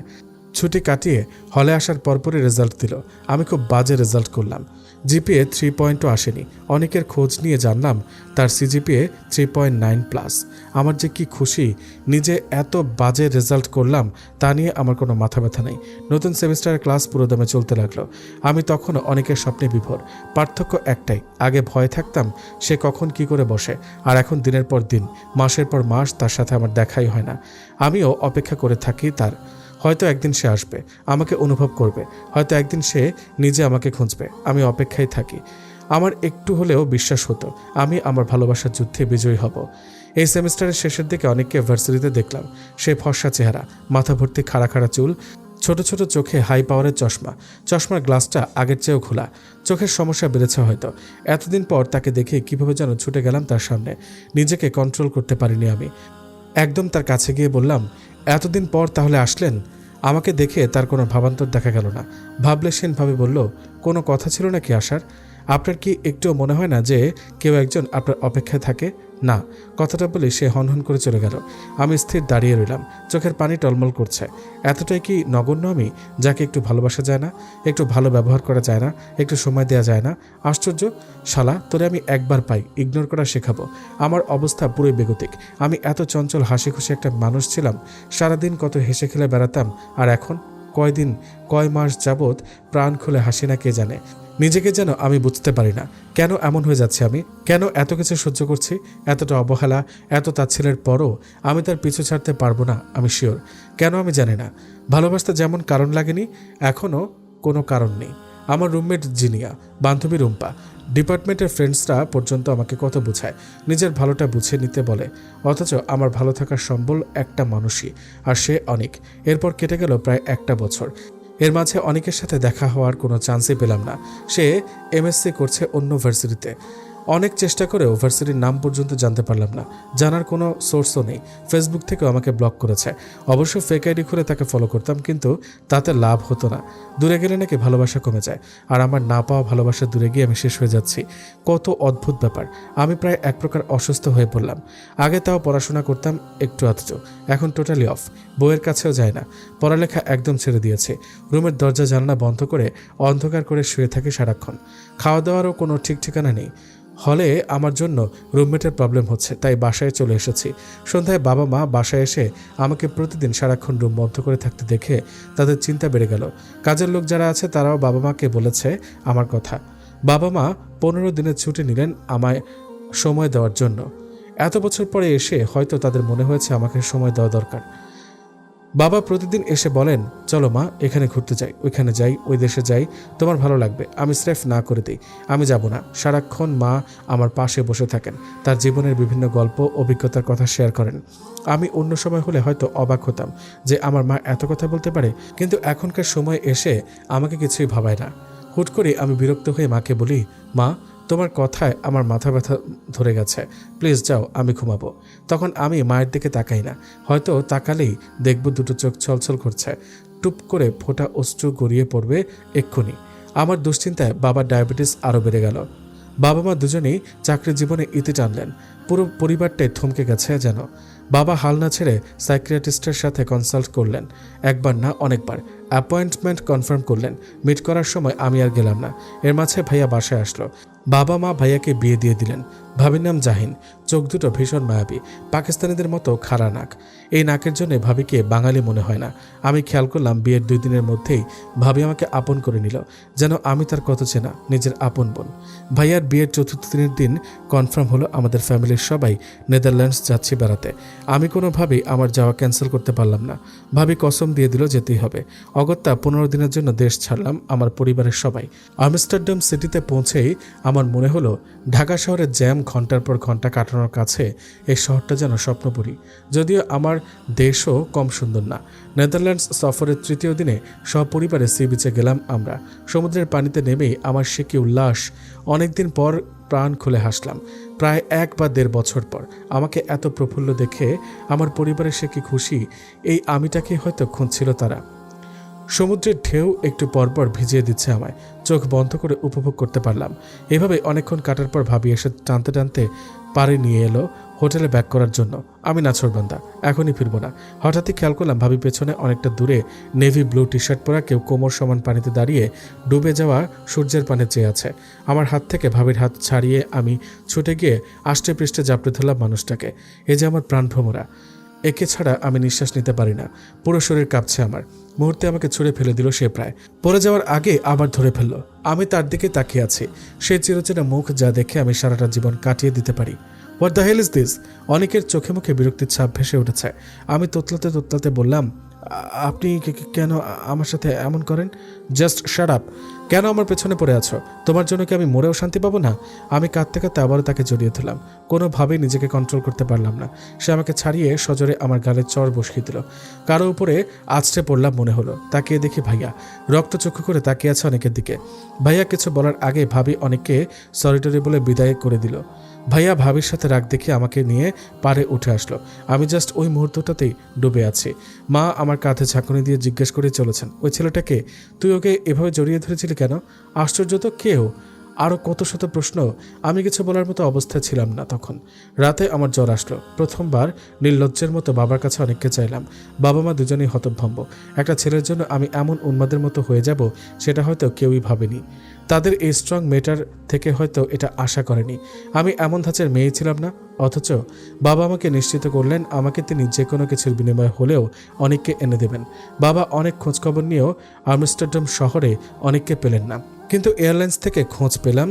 ছুটি কাটিয়ে হলে আসার পরপরই রেজাল্ট দিল। আমি খুব বাজে রেজাল্ট করলাম। জিপিএ 3 আসেনি। অনেকের খোঁজ নিয়ে জানলাম তার সিজিপিএ 3.9+। আমার যে কি খুশি, নিজে এত বাজে রেজাল্ট করলাম তা নিয়ে আমার কোনো মাথা ব্যথা নেই। নতুন সেমিস্টারের ক্লাস পুরোদমে চলতে লাগলো। আমি তখনও অনেকের স্বপ্নে বিভোর। পার্থক্য একটাই, আগে ভয় থাকতাম সে কখন কি করে বসে, আর এখন দিনের পর দিন, মাসের পর মাস তার সাথে আমার দেখাই হয় না। আমিও অপেক্ষা করে থাকি তার। হয়তো একদিন সে আসবে, আমাকে অনুভব করবে, হয়তো একদিন সে নিজে আমাকে খুঁজবে। আমি অপেক্ষায় থাকি। আমার একটু হলেও বিশ্বাস হতো আমি আমার ভালোবাসার যুদ্ধে বিজয়ী হব। এই সেমিস্টারের শেষের দিকে অনেককে ভার্সিটিতে দেখলাম। সে ফর্সা চেহারা, মাথা ভর্তি খাড়া খাড়া চুল, ছোট ছোট চোখে হাই পাওয়ারের চশমা, চশমার গ্লাসটা আগের চেয়েও খোলা। চোখের সমস্যা বেড়েছে হয়তো। এতদিন পর তাকে দেখে কিভাবে যেন ছুটে গেলাম তার সামনে। নিজেকে কন্ট্রোল করতে পারিনি আমি। একদম তার কাছে গিয়ে বললাম, এতদিন পর তাহলে আসলেন? আমাকে দেখে তার কোনো ভাবান্তর দেখা গেল না। ভাবলেশীনভাবে বলল, কোনো কথা ছিল নাকি আসার? আপনার কি একটুও মনে হয় না যে কেউ একজন আপনার অপেক্ষায় থাকে? না। কথাটা বলে সে হনহন করে চলে গেল। আমি স্থির দাঁড়িয়ে রইলাম, চোখের পানি টলমল করছে। এতটাই কি নগণ্য আমি, যাকে একটু ভালোবাসা যায় না, একটু ভালো ব্যবহার করা যায় না, একটু সময় দেওয়া যায় না? আশ্চর্য! শালা, তোরে আমি একবার পাই, ইগনোর করা শেখাবো। আমার অবস্থা পুরোই বেগতিক। আমি এত চঞ্চল হাসি খুশি একটা মানুষ ছিলাম, সারাদিন কত হেসে খেলে বেড়াতাম, আর এখন কয়দিন কয় মাস যাবৎ প্রাণ খুলে হাসি না কে জানে। নিজেকে যেন আমি বুঝতে পারি না। কেন এমন হয়ে যাচ্ছে আমি? কেন এত কিছু সহ্য করছি? এতটা অবহেলা, এত তাচ্ছিলের পরও আমি তার পিছু ছাড়তে পারবো না, আমি শিওর। কেন আমি জানি না। ভালোবাসতে যেমন কারণ লাগেনি, এখনও কোনো কারণ নেই। আমার রুমমেট জিনিয়া, বান্ধবী রুম্পা, ডিপার্টমেন্টের ফ্রেন্ডসরা পর্যন্ত আমাকে কত বোঝায়, নিজের ভালোটা বুঝে নিতে বলে। অথচ আমার ভালো থাকার সম্বল একটা মানুষই, আর সে অনেক। এরপর কেটে গেল প্রায় 1 বছর। এর মাঝে অনেকের সাথে দেখা হওয়ার কোনো চান্সই পেলাম না। সে এমএসসি করছে অন্য ভার্সিটিতে। অনেক চেষ্টা করেও ভার্সিটির নাম পর্যন্ত জানতে পারলাম না। জানার কোনো সোর্সও নেই। ফেসবুক থেকেও আমাকে ব্লক করেছে। অবশ্য ফেক আইডি খুলে তাকে ফলো করতাম, কিন্তু তাতে লাভ হতো না। দূরে গেলে নাকি ভালোবাসা কমে যায়, আর আমার না পাওয়া ভালোবাসা দূরে গিয়ে আমি শেষ হয়ে যাচ্ছি। কত অদ্ভুত ব্যাপার। আমি প্রায় এক প্রকার অসুস্থ হয়ে পড়লাম। আগে তাও পড়াশোনা করতাম একটু আধটু, এখন টোটালি অফ। বইয়ের কাছেও যায় না, পড়ালেখা একদম ছেড়ে দিয়েছে। রুমের দরজা জানলা বন্ধ করে অন্ধকার করে শুয়ে থাকি সারাক্ষণ। খাওয়া দাওয়ারও কোনো ঠিক ঠিকানা নেই। হলে আমার জন্য রুমমেটের প্রবলেম হচ্ছে, তাই বাসায় চলে এসেছি। সন্ধ্যায় বাবা মা বাসায় এসে আমাকে প্রতিদিন সারাক্ষণ রুম বন্ধ করে থাকতে দেখে তাদের চিন্তা বেড়ে গেল। কাজের লোক যারা আছে তারাও বাবা মাকে বলেছে আমার কথা। বাবা মা 15 দিনের ছুটি নিলেন আমায় সময় দেওয়ার জন্য। এত বছর পরে এসে হয়তো তাদের মনে হয়েছে আমাকে সময় দেওয়া দরকার। বাবা প্রতিদিন এসে বলেন, চলো মা, এখানে ঘুরতে যাই, ওইখানে যাই, ওই দেশে যাই, তোমার ভালো লাগবে। আমি স্রেফ না করে দিই, আমি যাব না। সারাক্ষণ মা আমার পাশে বসে থাকেন, তার জীবনের বিভিন্ন গল্প অভিজ্ঞতার কথা শেয়ার করেন। আমি অন্য সময় হলে হয়তো অবাক হতাম যে আমার মা এত কথা বলতে পারে, কিন্তু এখনকার সময় এসে আমাকে কিছুই ভাবায় না। হুট করে আমি বিরক্ত হয়ে মাকে বলি, মা, তোমার কথায় আমার মাথা ব্যথা ধরে গেছে, প্লিজ যাও, আমি ঘুমাবো। তখন আমি মায়ের দিকে তাকাই না, হয়তো তাকালেই দেখব দুটো চোখ ছলছল করছে, টুপ করে ফোঁটা অশ্রু গড়িয়ে পড়বে এক্ষুনি। আমার দুশ্চিন্তায় বাবার ডায়াবেটিস আরও বেড়ে গেল। বাবা মা দুজনেই চাকরি জীবনে ইতি টানলেন। পুরো পরিবারটাই থমকে গেছে যেন। বাবা হাল না ছেড়ে সাইকিয়াট্রিস্টের সাথে কনসাল্ট করলেন, একবার না অনেকবার। অ্যাপয়েন্টমেন্ট কনফার্ম করলেন। মিট করার সময় আমি আর গেলাম না। এর মাঝে ভাইয়া বাসায় আসলো। বাবা মা ভাইয়াকে বিয়ে দিয়ে দিলেন। ভাবির নাম জাহিন, চোখ দুটো ভীষণ মায়াবী, পাকিস্তানিদের মতো খাড়া নাক। এই নাকের জন্য ভাবিকে বাঙালি মনে হয় না। আমি খেয়াল করলাম বিয়ের 2 দিনের মধ্যেই ভাবি আমাকে আপন করে নিল, যেন আমি তার কত চেনা, নিজের আপন বোন। ভাইয়ার বিয়ের 4র্থ দিনের দিন কনফার্ম হলো আমাদের ফ্যামিলির সবাই নেদারল্যান্ডস যাচ্ছি বেড়াতে। আমি কোনোভাবেই আমার যাওয়া ক্যান্সেল করতে পারলাম না। ভাবি কসম দিয়ে দিল যেতেই হবে। অগত্যা 15 দিনের জন্য দেশ ছাড়লাম আমার পরিবারের সবাই। আমস্টারডাম সিটিতে পৌঁছেই আমার মনে হলো ঢাকা শহরের জ্যাম ঘন্টার পর ঘন্টা কাটানোর কাছে এই শহরটা যেন স্বপ্নপুরী। যদিও আমার দেশও কম সুন্দর না। নেদারল্যান্ডস সফরের 3য় দিনে সপরিবারে সি বিচে গেলাম আমরা। সমুদ্রের পানিতে নেমেই আমার সে কি উল্লাস! অনেকদিন পর প্রাণ খুলে হাসলাম। প্রায় 1 বা 1.5 বছর পর আমাকে এত প্রফুল্ল দেখে আমার পরিবারের সে কি খুশি! এই আমিটাকে হয়তো খুঁজছিল তারা। সমুদ্রের ঢেউ একটু পরপর ভিজিয়ে দিচ্ছে আমায়। চোখ বন্ধ করে উপভোগ করতে পারলাম। এভাবে অনেকক্ষণ কাটার পর ভাবি এসে টানতে টানতে পাড়ে নিয়ে এলো। হোটেলে ব্যাক করার জন্য। আমি নাছোড়বান্দা, এখনই ফিরবো না। হঠাৎই খেয়াল করলাম ভাবি পেছনে অনেকটা দূরে নেভি ব্লু টি শার্ট পরা কেউ কোমর সমান পানিতে দাঁড়িয়ে ডুবে যাওয়া সূর্যের পানে চেয়ে আছে। আমার হাত থেকে ভাবির হাত ছাড়িয়ে আমি ছুটে গিয়ে আষ্টে পৃষ্ঠে জাপড়ে ধরলাম মানুষটাকে। এ যে আমার প্রাণভ্রমরা, একে ছাড়া আমি নিঃশ্বাস নিতে পারি না। পুরো শরীর কাঁপছে আমার। মুহূর্তে আমাকে ছুঁড়ে ফেলে দিল সে, প্রায় পড়ে যাওয়ার আগে আবার ধরে ফেললো। আমি তার দিকে তাকিয়ে আছি, সে চিরচেনা মুখ যা দেখে আমি সারাটা জীবন কাটিয়ে দিতে পারি। What the hell is this? অনেকের চোখে মুখে বিরক্তির ছাপ ভেসে উঠেছে। আমি তোতলাতে তোতলাতে বললাম, আপনি কেন আমার সাথে এমন করেন? Just shut up. কেন আমার পেছনে পড়ে আছো? তোমার জন্য কি আমি মরেও শান্তি পাবো না? আমি কাঁদতে কাঁদতে আবারও তাকে জড়িয়ে ধরলাম। কোনোভাবেই নিজেকে কন্ট্রোল করতে পারলাম না। সে আমাকে ছাড়িয়ে সজোরে আমার গালে চড় বসিয়ে দিল। কারো উপরে আছড়ে পড়লাম মনে হলো। তাকিয়ে দেখি ভাইয়া রক্তচক্ষু করে তাকিয়ে আছে অনেকের দিকে। ভাইয়া কিছু বলার আগে ভাবি অনেককে সরিটরি বলে বিদায় করে দিল। ভাইয়া ভাবির সাথে রাগ দেখে আমাকে নিয়ে পাড়ে উঠে আসলো। আমি জাস্ট ওই মুহূর্তটাতেই ডুবে আছি। মা আমার কাঁধে ঝাঁকুনি দিয়ে জিজ্ঞেস করে চলেছেন, ওই ছেলেটাকে? তুই ওকে এভাবে জড়িয়ে ধরেছিলি কেন? আশ্চর্য তো, কেউ আরও কত শত প্রশ্ন। আমি কিছু বলার মতো অবস্থায় ছিলাম না তখন। রাতে আমার জ্বর আসলো। প্রথমবার নির্লজ্জের মতো বাবার কাছে অনেককে চাইলাম। বাবা মা দুজনেই হতভম্ব। একটা ছেলের জন্য আমি এমন উন্মাদের মতো হয়ে যাব সেটা হয়তো কেউই ভাবেনি। তাদের এই স্ট্রং মেয়েটার থেকে হয়তো এটা আশা করেনি। আমি এমন ধাঁচের মেয়ে ছিলাম না। অথচ বাবা আমাকে নিশ্চিত করলেন আমাকে তিনি যে কোনো কিছুর বিনিময়ে হলেও অনেককে এনে দেবেন। বাবা অনেক খোঁজখবর নিয়েও আমস্টারডাম শহরে অনেককে পেলেন না, কিন্তু এয়ারলাইন্স থেকে খোঁজ পেলাম।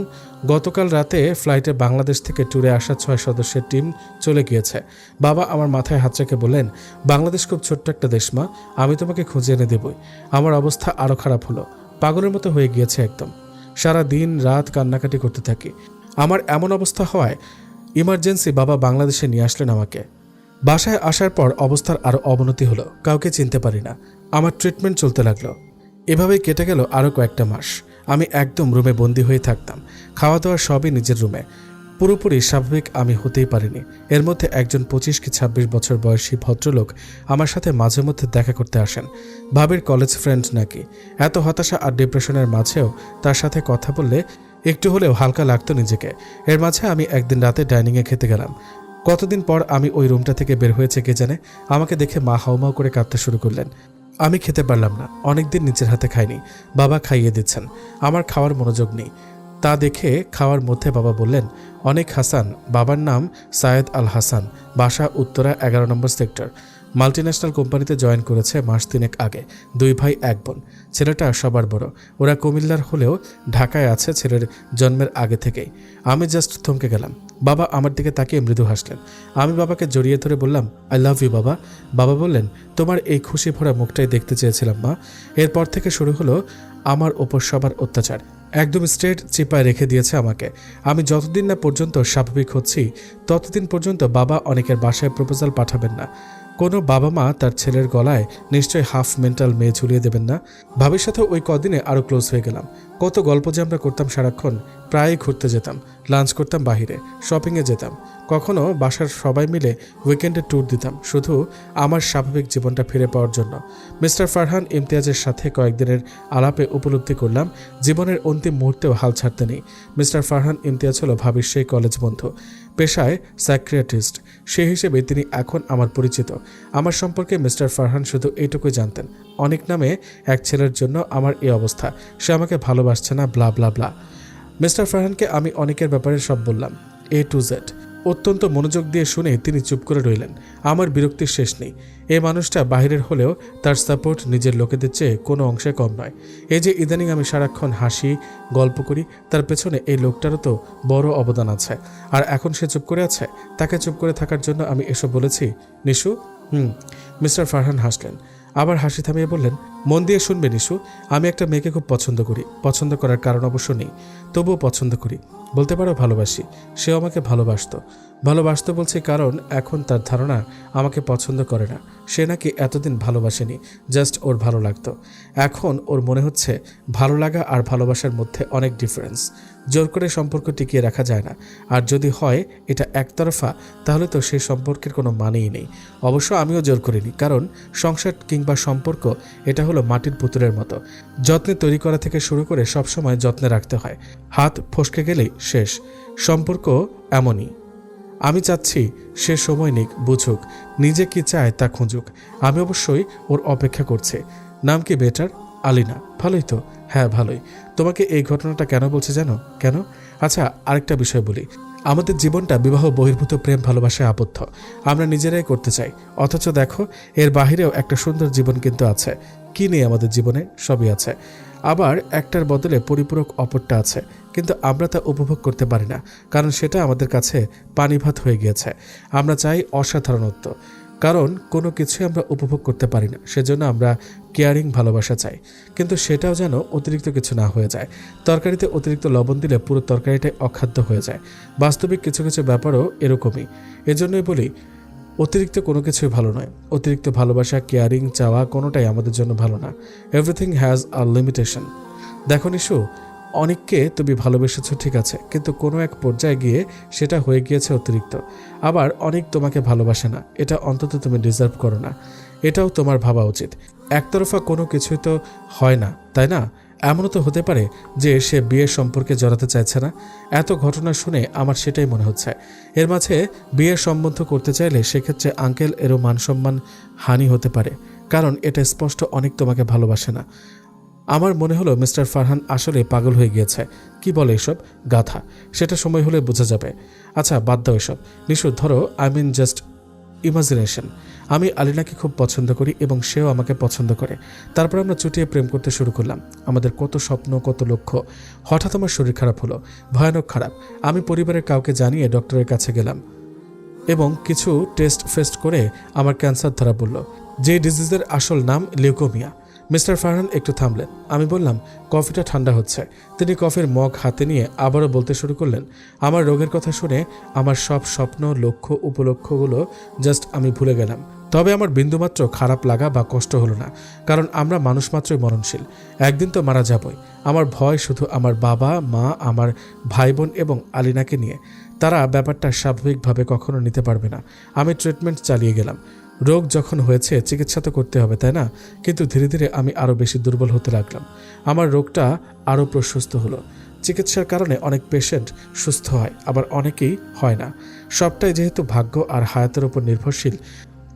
গতকাল রাতে ফ্লাইটে বাংলাদেশ থেকে ট্যুরে আসা 6 সদস্যের টিম চলে গিয়েছে। বাবা আমার মাথায় হাত রেখে বললেন, বাংলাদেশ খুব ছোট্ট একটা দেশ মা, আমি তোমাকে খুঁজে এনে দেবই। আমার অবস্থা আরও খারাপ হলো। পাগলের মতো হয়ে গিয়েছে একদম। সারা দিন রাত কান্নাকাটি করতে থাকি। আমার এমন অবস্থা হওয়ায় ইমার্জেন্সি বাবা বাংলাদেশে নিয়ে আসলেন আমাকে। বাসায় আসার পর অবস্থার আরও অবনতি হলো। কাউকে চিনতে পারি না। আমার ট্রিটমেন্ট চলতে লাগলো। এভাবেই কেটে গেল আরও কয়েকটা মাস। আমি একদম রুমে বন্দি হয়ে থাকতাম। খাওয়া দাওয়া সবই নিজের রুমে। পুরোপুরি স্বাভাবিক আমি হতেই পারিনি। এর মধ্যে একজন 25 কি 26 বছর বয়সী ভদ্রলোক আমার সাথে মাঝে মধ্যে দেখা করতে আসেন। ভাবির কলেজ ফ্রেন্ড নাকি। এত হতাশা আর ডিপ্রেশনের মাঝেও তার সাথে কথা বললে একটু হলেও হালকা লাগতো নিজেকে। এর মাঝে আমি একদিন রাতে ডাইনিংয়ে খেতে গেলাম। কতদিন পর আমি ওই রুমটা থেকে বের হয়েছে কে জানে। আমাকে দেখে মা হাউমাউ করে কাঁদতে শুরু করলেন। আমি খেতে পারলাম না। অনেকদিন নিজের হাতে খাইনি। বাবা খাইয়ে দিচ্ছেন। আমার খাওয়ার মনোযোগ নেই। তা দেখে খাওয়ার মধ্যে বাবা বললেন, অনেক হাসান। বাবার নাম সায়েদ আল হাসান, বাসা উত্তরা 11 নম্বর সেক্টর। মাল্টিন্যাশনাল কোম্পানিতে জয়েন করেছে মাস 3 আগে। 2 ভাই 1 বোন। ছেলেটা সবার বড়। ওরা কুমিল্লার হলেও ঢাকায় আছে ছেলের জন্মের আগে থেকেই। আমি জাস্ট থমকে গেলাম। বাবা আমার দিকে তাকিয়ে মৃদু হাসলেন। আমি বাবাকে জড়িয়ে ধরে বললাম, আই লাভ ইউ বাবা। বাবা বললেন, তোমার এই খুশি ভরা মুখটাই দেখতে চেয়েছিলাম মা। এরপর থেকে শুরু হলো আমার ওপর সবার অত্যাচার। একদম স্ট্রেট চিপায় রেখে দিয়েছে আমাকে। আমি যতদিন না পর্যন্ত স্বাভাবিক হচ্ছি ততদিন পর্যন্ত বাবা অনেকের বাসায় প্রপোজাল পাঠাবেন না। কোনো বাবা মা তার ছেলের গলায় নিশ্চয়ই হাফ মেন্টাল মেয়ে ঝুলিয়ে দেবেন না। ভাবির সাথে ওই কদিনে আরও ক্লোজ হয়ে গেলাম। কত গল্প যে আমরা করতাম সারাক্ষণ। প্রায়ই ঘুরতে যেতাম, লাঞ্চ করতাম বাহিরে, শপিংয়ে যেতাম। কখনো বাসার সবাই মিলে উইকেন্ডে ট্যুর দিতাম, শুধু আমার স্বাভাবিক জীবনটা ফিরে পাওয়ার জন্য। মিস্টার ফারহান ইমতিয়াজের সাথে কয়েকদিনের আলাপে উপলব্ধি করলাম জীবনের অন্তিম মুহূর্তেও হাল ছাড়তে নেই। মিস্টার ফারহান ইমতিয়াজ হলো ভাবির সেই কলেজ বন্ধু, পেশায় সাইকিয়াট্রিস্ট। সেই হিসেবে তিনি এখন আমার পরিচিত। আমার সম্পর্কে মিস্টার ফারহান শুধু এইটুকুই জানতেন, অনেক নামে এক ছেলের জন্য আমার এই অবস্থা, সে আমাকে ভালোবাসছে না, ব্লা ব্লা ব্লা। মিস্টার ফারহানকে আমি অনেকের ব্যাপারে সব বললাম, A to Z। অত্যন্ত মনোযোগ দিয়ে শুনে তিনি চুপ করে রইলেন। আমার বিরক্তির শেষ নেই। এই মানুষটা বাহিরের হলেও তার সাপোর্ট নিজের লোকেদের চেয়ে কোনো অংশে কম নয়। এই যে ইদানিং আমি সারাক্ষণ হাসি গল্প করি, তার পেছনে এই লোকটারও তো বড় অবদান আছে। আর এখন সে চুপ করে আছে। তাকে চুপ করে থাকার জন্য আমি এসব বলেছি। নিশু? মিস্টার ফারহান হাসলেন। আবার হাসি থামিয়ে বললেন, মন দিয়ে শুনবে নিশু, আমি একটা মেয়েকে খুব পছন্দ করি। পছন্দ করার কারণ অবশ্য নেই, তবুও পছন্দ করি। বলতে পারো ভালোবাসি। সেও আমাকে ভালোবাসতো বলছে কারণ এখন তার ধারণা আমাকে পছন্দ করে না। সে নাকি এতদিন ভালোবাসেনি, জাস্ট ওর ভালো লাগতো। এখন ওর মনে হচ্ছে ভালো লাগা আর ভালোবাসার মধ্যে অনেক ডিফারেন্স। জোর করে সম্পর্ক টিকিয়ে রাখা যায় না। আর যদি হয় এটা একতরফা, তাহলে তো সেই সম্পর্কের কোনো মানেই নেই। অবশ্য আমিও জোর করিনি, কারণ সংসার কিংবা সম্পর্ক এটা হলো মাটির পুতুলের মতো। যত্নে তৈরি করা থেকে শুরু করে সবসময় যত্নে রাখতে হয়। হাত ফসকে গেলেই শেষ। সম্পর্ক এমনই। আমি চাচ্ছি সে সময় নিক, বুঝুক, নিজে কি চায় তা খুঁজুক। আমি অবশ্যই ওর অপেক্ষা করছি। নাম কি বেটার? আলিনা। ভালোই তো। হ্যাঁ ভালোই। তোমাকে এই ঘটনাটা কেন বলছে জানো? কেন? আচ্ছা, আরেকটা বিষয় বলি। আমাদের জীবনটা বিবাহ বহির্ভূত প্রেম ভালোবাসায় আবদ্ধ। আমরা নিজেরাই করতে চাই, অথচ দেখো এর বাহিরেও একটা সুন্দর জীবন কিন্তু আছে। কি নেই আমাদের জীবনে? সবই আছে। আবার একটার বদলে পরিপূরক অপরটা আছে, কিন্তু আমরা তা উপভোগ করতে পারি না, কারণ সেটা আমাদের কাছে পানিভাত হয়ে গিয়েছে। আমরা চাই অসাধারণত্ব, কারণ কোনো কিছুই আমরা উপভোগ করতে পারি না। সেজন্য আমরা কেয়ারিং ভালোবাসা চাই, কিন্তু সেটাও যেন অতিরিক্ত কিছু না হয়ে যায়। তরকারিতে অতিরিক্ত লবণ দিলে পুরো তরকারিটাই অখাদ্য হয়ে যায়। বাস্তবিক কিছু কিছু ব্যাপারও এরকমই। এজন্যই বলি, অতিরিক্ত কোনো কিছুই ভালো নয়। অতিরিক্ত ভালোবাসা, কেয়ারিং চাওয়া কোনোটাই আমাদের জন্য ভালো না। Everything has a limitation. দেখো নিশু, অনেককে তুমি ভালোবেসেছো ঠিক আছে, কিন্তু কোনো এক পর্যায়ে গিয়ে সেটা হয়ে গিয়েছে অতিরিক্ত। আবার অনেক তোমাকে ভালোবাসে না, এটা অন্তত তুমি ডিজার্ভ করো না। এটাও তোমার ভাবা উচিত। একতরফা কোনো কিছুই তো হয় না, তাই না? এমনও তো হতে পারে যে সে বিয়ের সম্পর্কে জড়াতে চাইছে না। এত ঘটনা শুনে আমার সেটাই মনে হচ্ছে। এর মাঝে বিয়ের সম্বন্ধ করতে চাইলে সেক্ষেত্রে আঙ্কেল এরও মানসম্মান হানি হতে পারে, কারণ এটা স্পষ্ট অনেক তোমাকে ভালোবাসে না। আমার মনে হলো মিস্টার ফারহান আসলে পাগল হয়ে গিয়েছে। কি বলে এসব গাথা? সেটা সময় হলে বোঝা যাবে। আচ্ছা বাদ দাও এসব নিশু, ধরো আই মিন জাস্ট ইমাজিনেশন। আমি আলিনাকে খুব পছন্দ করি এবং সেও আমাকে পছন্দ করে। তারপর আমরা চুটিয়ে প্রেম করতে শুরু করলাম। আমাদের কত স্বপ্ন, কত লক্ষ্য। হঠাৎ আমার শরীর খারাপ হলো, ভয়ানক খারাপ। আমি পরিবারের কাউকে জানিয়ে ডক্টরের কাছে গেলাম এবং কিছু টেস্ট ফেস্ট করে আমার ক্যান্সার ধরা পড়ল, যে ডিজিজের আসল নাম লিউকোমিয়া। মিস্টার ফারহান একটু থামলেন। আমি বললাম, কফিটা ঠান্ডা হচ্ছে। তিনি কফির মগ হাতে নিয়ে আবারও বলতে শুরু করলেন। আমার রোগের কথা শুনে আমার সব স্বপ্ন, লক্ষ্য, উপলক্ষ্যগুলো জাস্ট আমি ভুলে গেলাম। তবে আমার বিন্দুমাত্র খারাপ লাগা বা কষ্ট হলো না, কারণ আমরা মানুষ মাত্রই মরণশীল। একদিন তো মারা যাবই। আমার ভয় শুধু আমার বাবা মা, আমার ভাই বোন এবং আলিনাকে নিয়ে। তারা ব্যাপারটা স্বাভাবিকভাবে কখনো নিতে পারবে না। আমি ট্রিটমেন্ট চালিয়ে গেলাম। রোগ যখন হয়েছে চিকিৎসা তো করতে হবে, তাই না? কিন্তু ধীরে ধীরে আমি আরও বেশি দুর্বল হতে লাগলাম। আমার রোগটা আরও প্রশস্ত হলো। চিকিৎসার কারণে অনেক পেশেন্ট সুস্থ হয়, আবার অনেকেই হয় না। সবটাই যেহেতু ভাগ্য আর হায়াতের উপর নির্ভরশীল,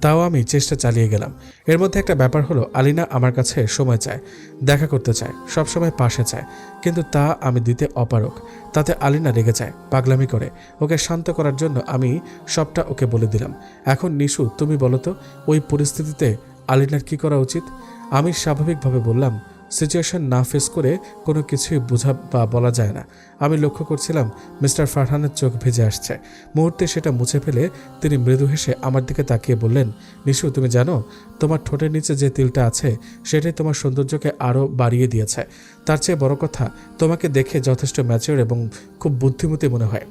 তাও আমি চেষ্টা চালিয়ে গেলাম। এর মধ্যে একটা ব্যাপার হলো, আলিনা আমার কাছে সময় চায়, দেখা করতে চায়, সবসময় পাশে চায়, কিন্তু তা আমি দিতে অপারক। তাতে আলিনা রেগে যায়, পাগলামি করে। ওকে শান্ত করার জন্য আমি সবটা ওকে বলে দিলাম। এখন নিশু, তুমি বলো তো, ওই পরিস্থিতিতে আলিনার কি করা উচিত? আমি স্বাভাবিকভাবে বললাম, সিচুয়েশন না ফেস করে কোনো কিছুই বোঝা বা বলা যায় না। আমি লক্ষ্য করছিলাম মিস্টার ফারহানের চোখ ভেজে আসছে। মুহূর্তে সেটা মুছে ফেলে তিনি মৃদু হেসে আমার দিকে তাকিয়ে বললেন, নিশু তুমি জানো, তোমার ঠোঁটের নিচে যে তিলটা আছে সেটাই তোমার সৌন্দর্যকে আরও বাড়িয়ে দিয়েছে। তার চেয়ে বড় কথা, তোমাকে দেখে যথেষ্ট ম্যাচিওর এবং খুব বুদ্ধিমতী মনে হয়।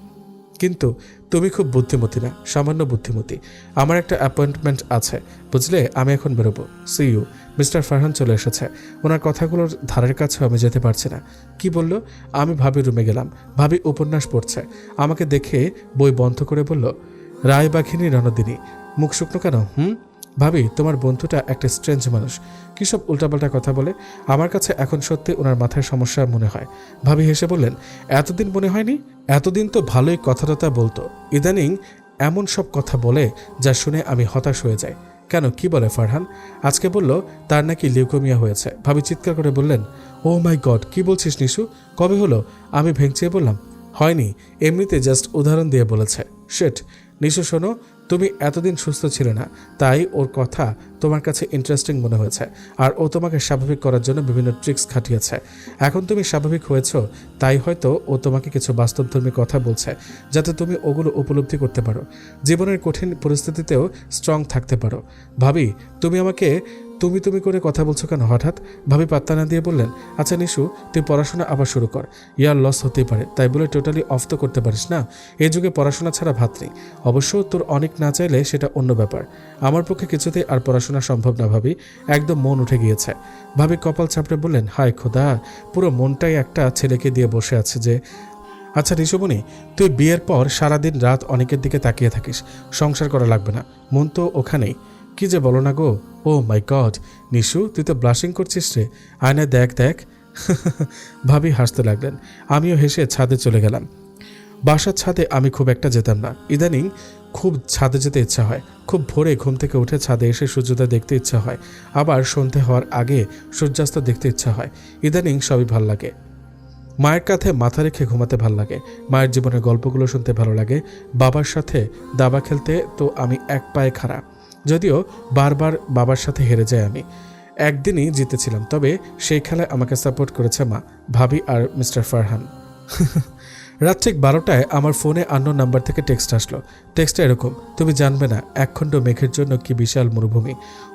কিন্তু তুমি খুব বুদ্ধিমতী না, সামান্য বুদ্ধিমতী। আমার একটা অ্যাপয়েন্টমেন্ট আছে, বুঝলে? আমি এখন বেরোবো। C you. মিস্টার ফারহান চলে এসেছে। ওনার কথাগুলোর ধারের কাছেও আমি যেতে পারছি না। কি বলল? আমি ভাবির রুমে গেলাম। ভাবি উপন্যাস পড়ছে। আমাকে দেখে বই বন্ধ করে বলল, রায়বাঘিনী রণদিনী। মুখ শুকনো কেন? ভাবি, তোমার বন্ধুটা একটা স্ট্রেঞ্জ মানুষ। কী সব উল্টাপাল্টা কথা বলে। আমার কাছে এখন সত্যি ওনার মাথায় সমস্যা মনে হয়। ভাবি হেসে বললেন, এতদিন মনে হয়নি? এতদিন তো ভালোই কথাটা বলতো, ইদানিং এমন সব কথা বলে যা শুনে আমি হতাশ হয়ে যাই। কেন, কি বলে ফারহান? আজকে বলল তার নাকি লিউকোমিয়া হয়েছে। ভাবি চিৎকার করে বললেন, ও মাই গড, কি বলছিস নিশু? কবে হলো? আমি ভেঙচিয়ে বললাম, হয়নি, এমনিতে জাস্ট উদাহরণ দিয়ে বলেছে। শিট। নিশু শোনো, তুমি এতদিন সুস্থ ছিলে না, তাই ওর কথা তোমার কাছে ইন্টারেস্টিং মনে হয়েছে, আর ও তোমাকে স্বাভাবিক করার জন্য বিভিন্ন ট্রিক্স খাটিয়েছে। এখন তুমি স্বাভাবিক হয়েছ, তাই হয়তো ও তোমাকে কিছু বাস্তবধর্মী কথা বলছে, যাতে তুমি ওগুলো উপলব্ধি করতে পারো, জীবনের কঠিন পরিস্থিতিতেও স্ট্রং থাকতে পারো। ভাবি, তুমি আমাকে তুমি তুমি করে কথা বলছো কেন হঠাৎ? ভাবি পাত্তা না দিয়ে বললেন, আচ্ছা নিশু, তুই পড়াশোনা আবার শুরু কর। ইয়ার লস হতেই পারে, তাই বলে টোটালি অফ তো করতে পারিস না। এই যুগে পড়াশোনা ছাড়া ভাত নেই। অবশ্য তোর অনেক না চাইলে সেটা অন্য ব্যাপার। আমার পক্ষে কিছুতেই আর পড়াশোনা সম্ভব না ভাবি, একদম মন উঠে গিয়েছে। ভাবি কপাল চাপড়ে বললেন, হায় খোদা, পুরো মনটাই একটা ছেলেকে দিয়ে বসে আছে যে। আচ্ছা ঋষভনি, তুই বিয়ের পর সারাদিন রাত অনেকের দিকে তাকিয়ে থাকিস, সংসার করা লাগবে না, মন তো ওখানেই। কি যে বলো না গো। ও মাই গড, নিশু তুই তো ব্লাশিং করছিস রে, আয়নায় দেখ দেখ। ভাবি হাসতে লাগলেন। আমিও হেসে ছাদে চলে গেলাম। বাসার ছাদে আমি খুব একটা যেতাম না। ইদানিং খুব ছাদে যেতে ইচ্ছা হয়। খুব ভোরে ঘুম থেকে উঠে ছাদে এসে সূর্যোদয় দেখতে ইচ্ছা হয়, আবার সন্ধে হওয়ার আগে সূর্যাস্ত দেখতে ইচ্ছা হয়। ইদানিং সবই ভাল লাগে। মায়ের কাঁধে মাথা রেখে ঘুমাতে ভাল লাগে, মায়ের জীবনের গল্পগুলো শুনতে ভালো লাগে। বাবার সাথে দাবা খেলতে তো আমি এক পায়ে খাড়া, যদিও বারবার বাবার সাথে হেরে যাই। আমি একদিনই জিতেছিলাম, তবে সেই খেলায় আমাকে সাপোর্ট করেছে মা, ভাবি আর মিস্টার ফারহান। রাত ঠিক 12টায় আমার ফোনে আননোন নাম্বার থেকে টেক্সট আসলো। টেক্সটটা এরকম: তুমি জানবে না, একখণ্ড মেঘের জন্য কি বিশাল মরুভূমি,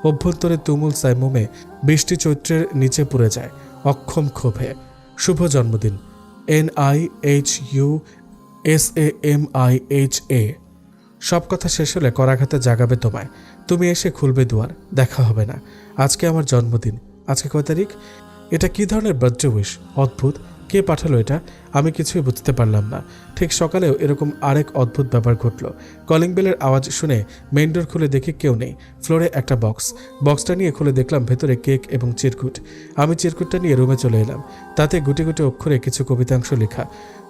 অভ্যন্তরে তুমুল সাইমুমে বৃষ্টি চৈত্রের নিচে পুড়ে যায় অক্ষম ক্ষোভে। শুভ জন্মদিন, NIHUSAMIHA। সব কথা শেষ হলে করাঘাতে জাগাবে তোমায়, তুমি এসে খুলবে দুয়ার, দেখা হবে না। আজকে আমার জন্মদিন। আজকে কয় তারিখ? এটা কি ধরনের বার্থডে উইশ? অদ্ভুত। কে পাঠালো এটা? আমি কিছুই বুঝতে পারলাম না। ঠিক সকালেও এরকম আরেক অদ্ভুত ব্যাপার ঘটল। কলিং বেলের আওয়াজ শুনে মেইন ডোর খুলে দেখি কেউ নেই। ফ্লোরে একটা বক্সটা নিয়ে খুলে দেখলাম ভেতরে কেক এবং চিরকুট। আমি চিরকুটটা নিয়ে রুমে চলে এলাম। তাতে গুটি গুটি অক্ষরে কিছু কবিতাংশ লেখা।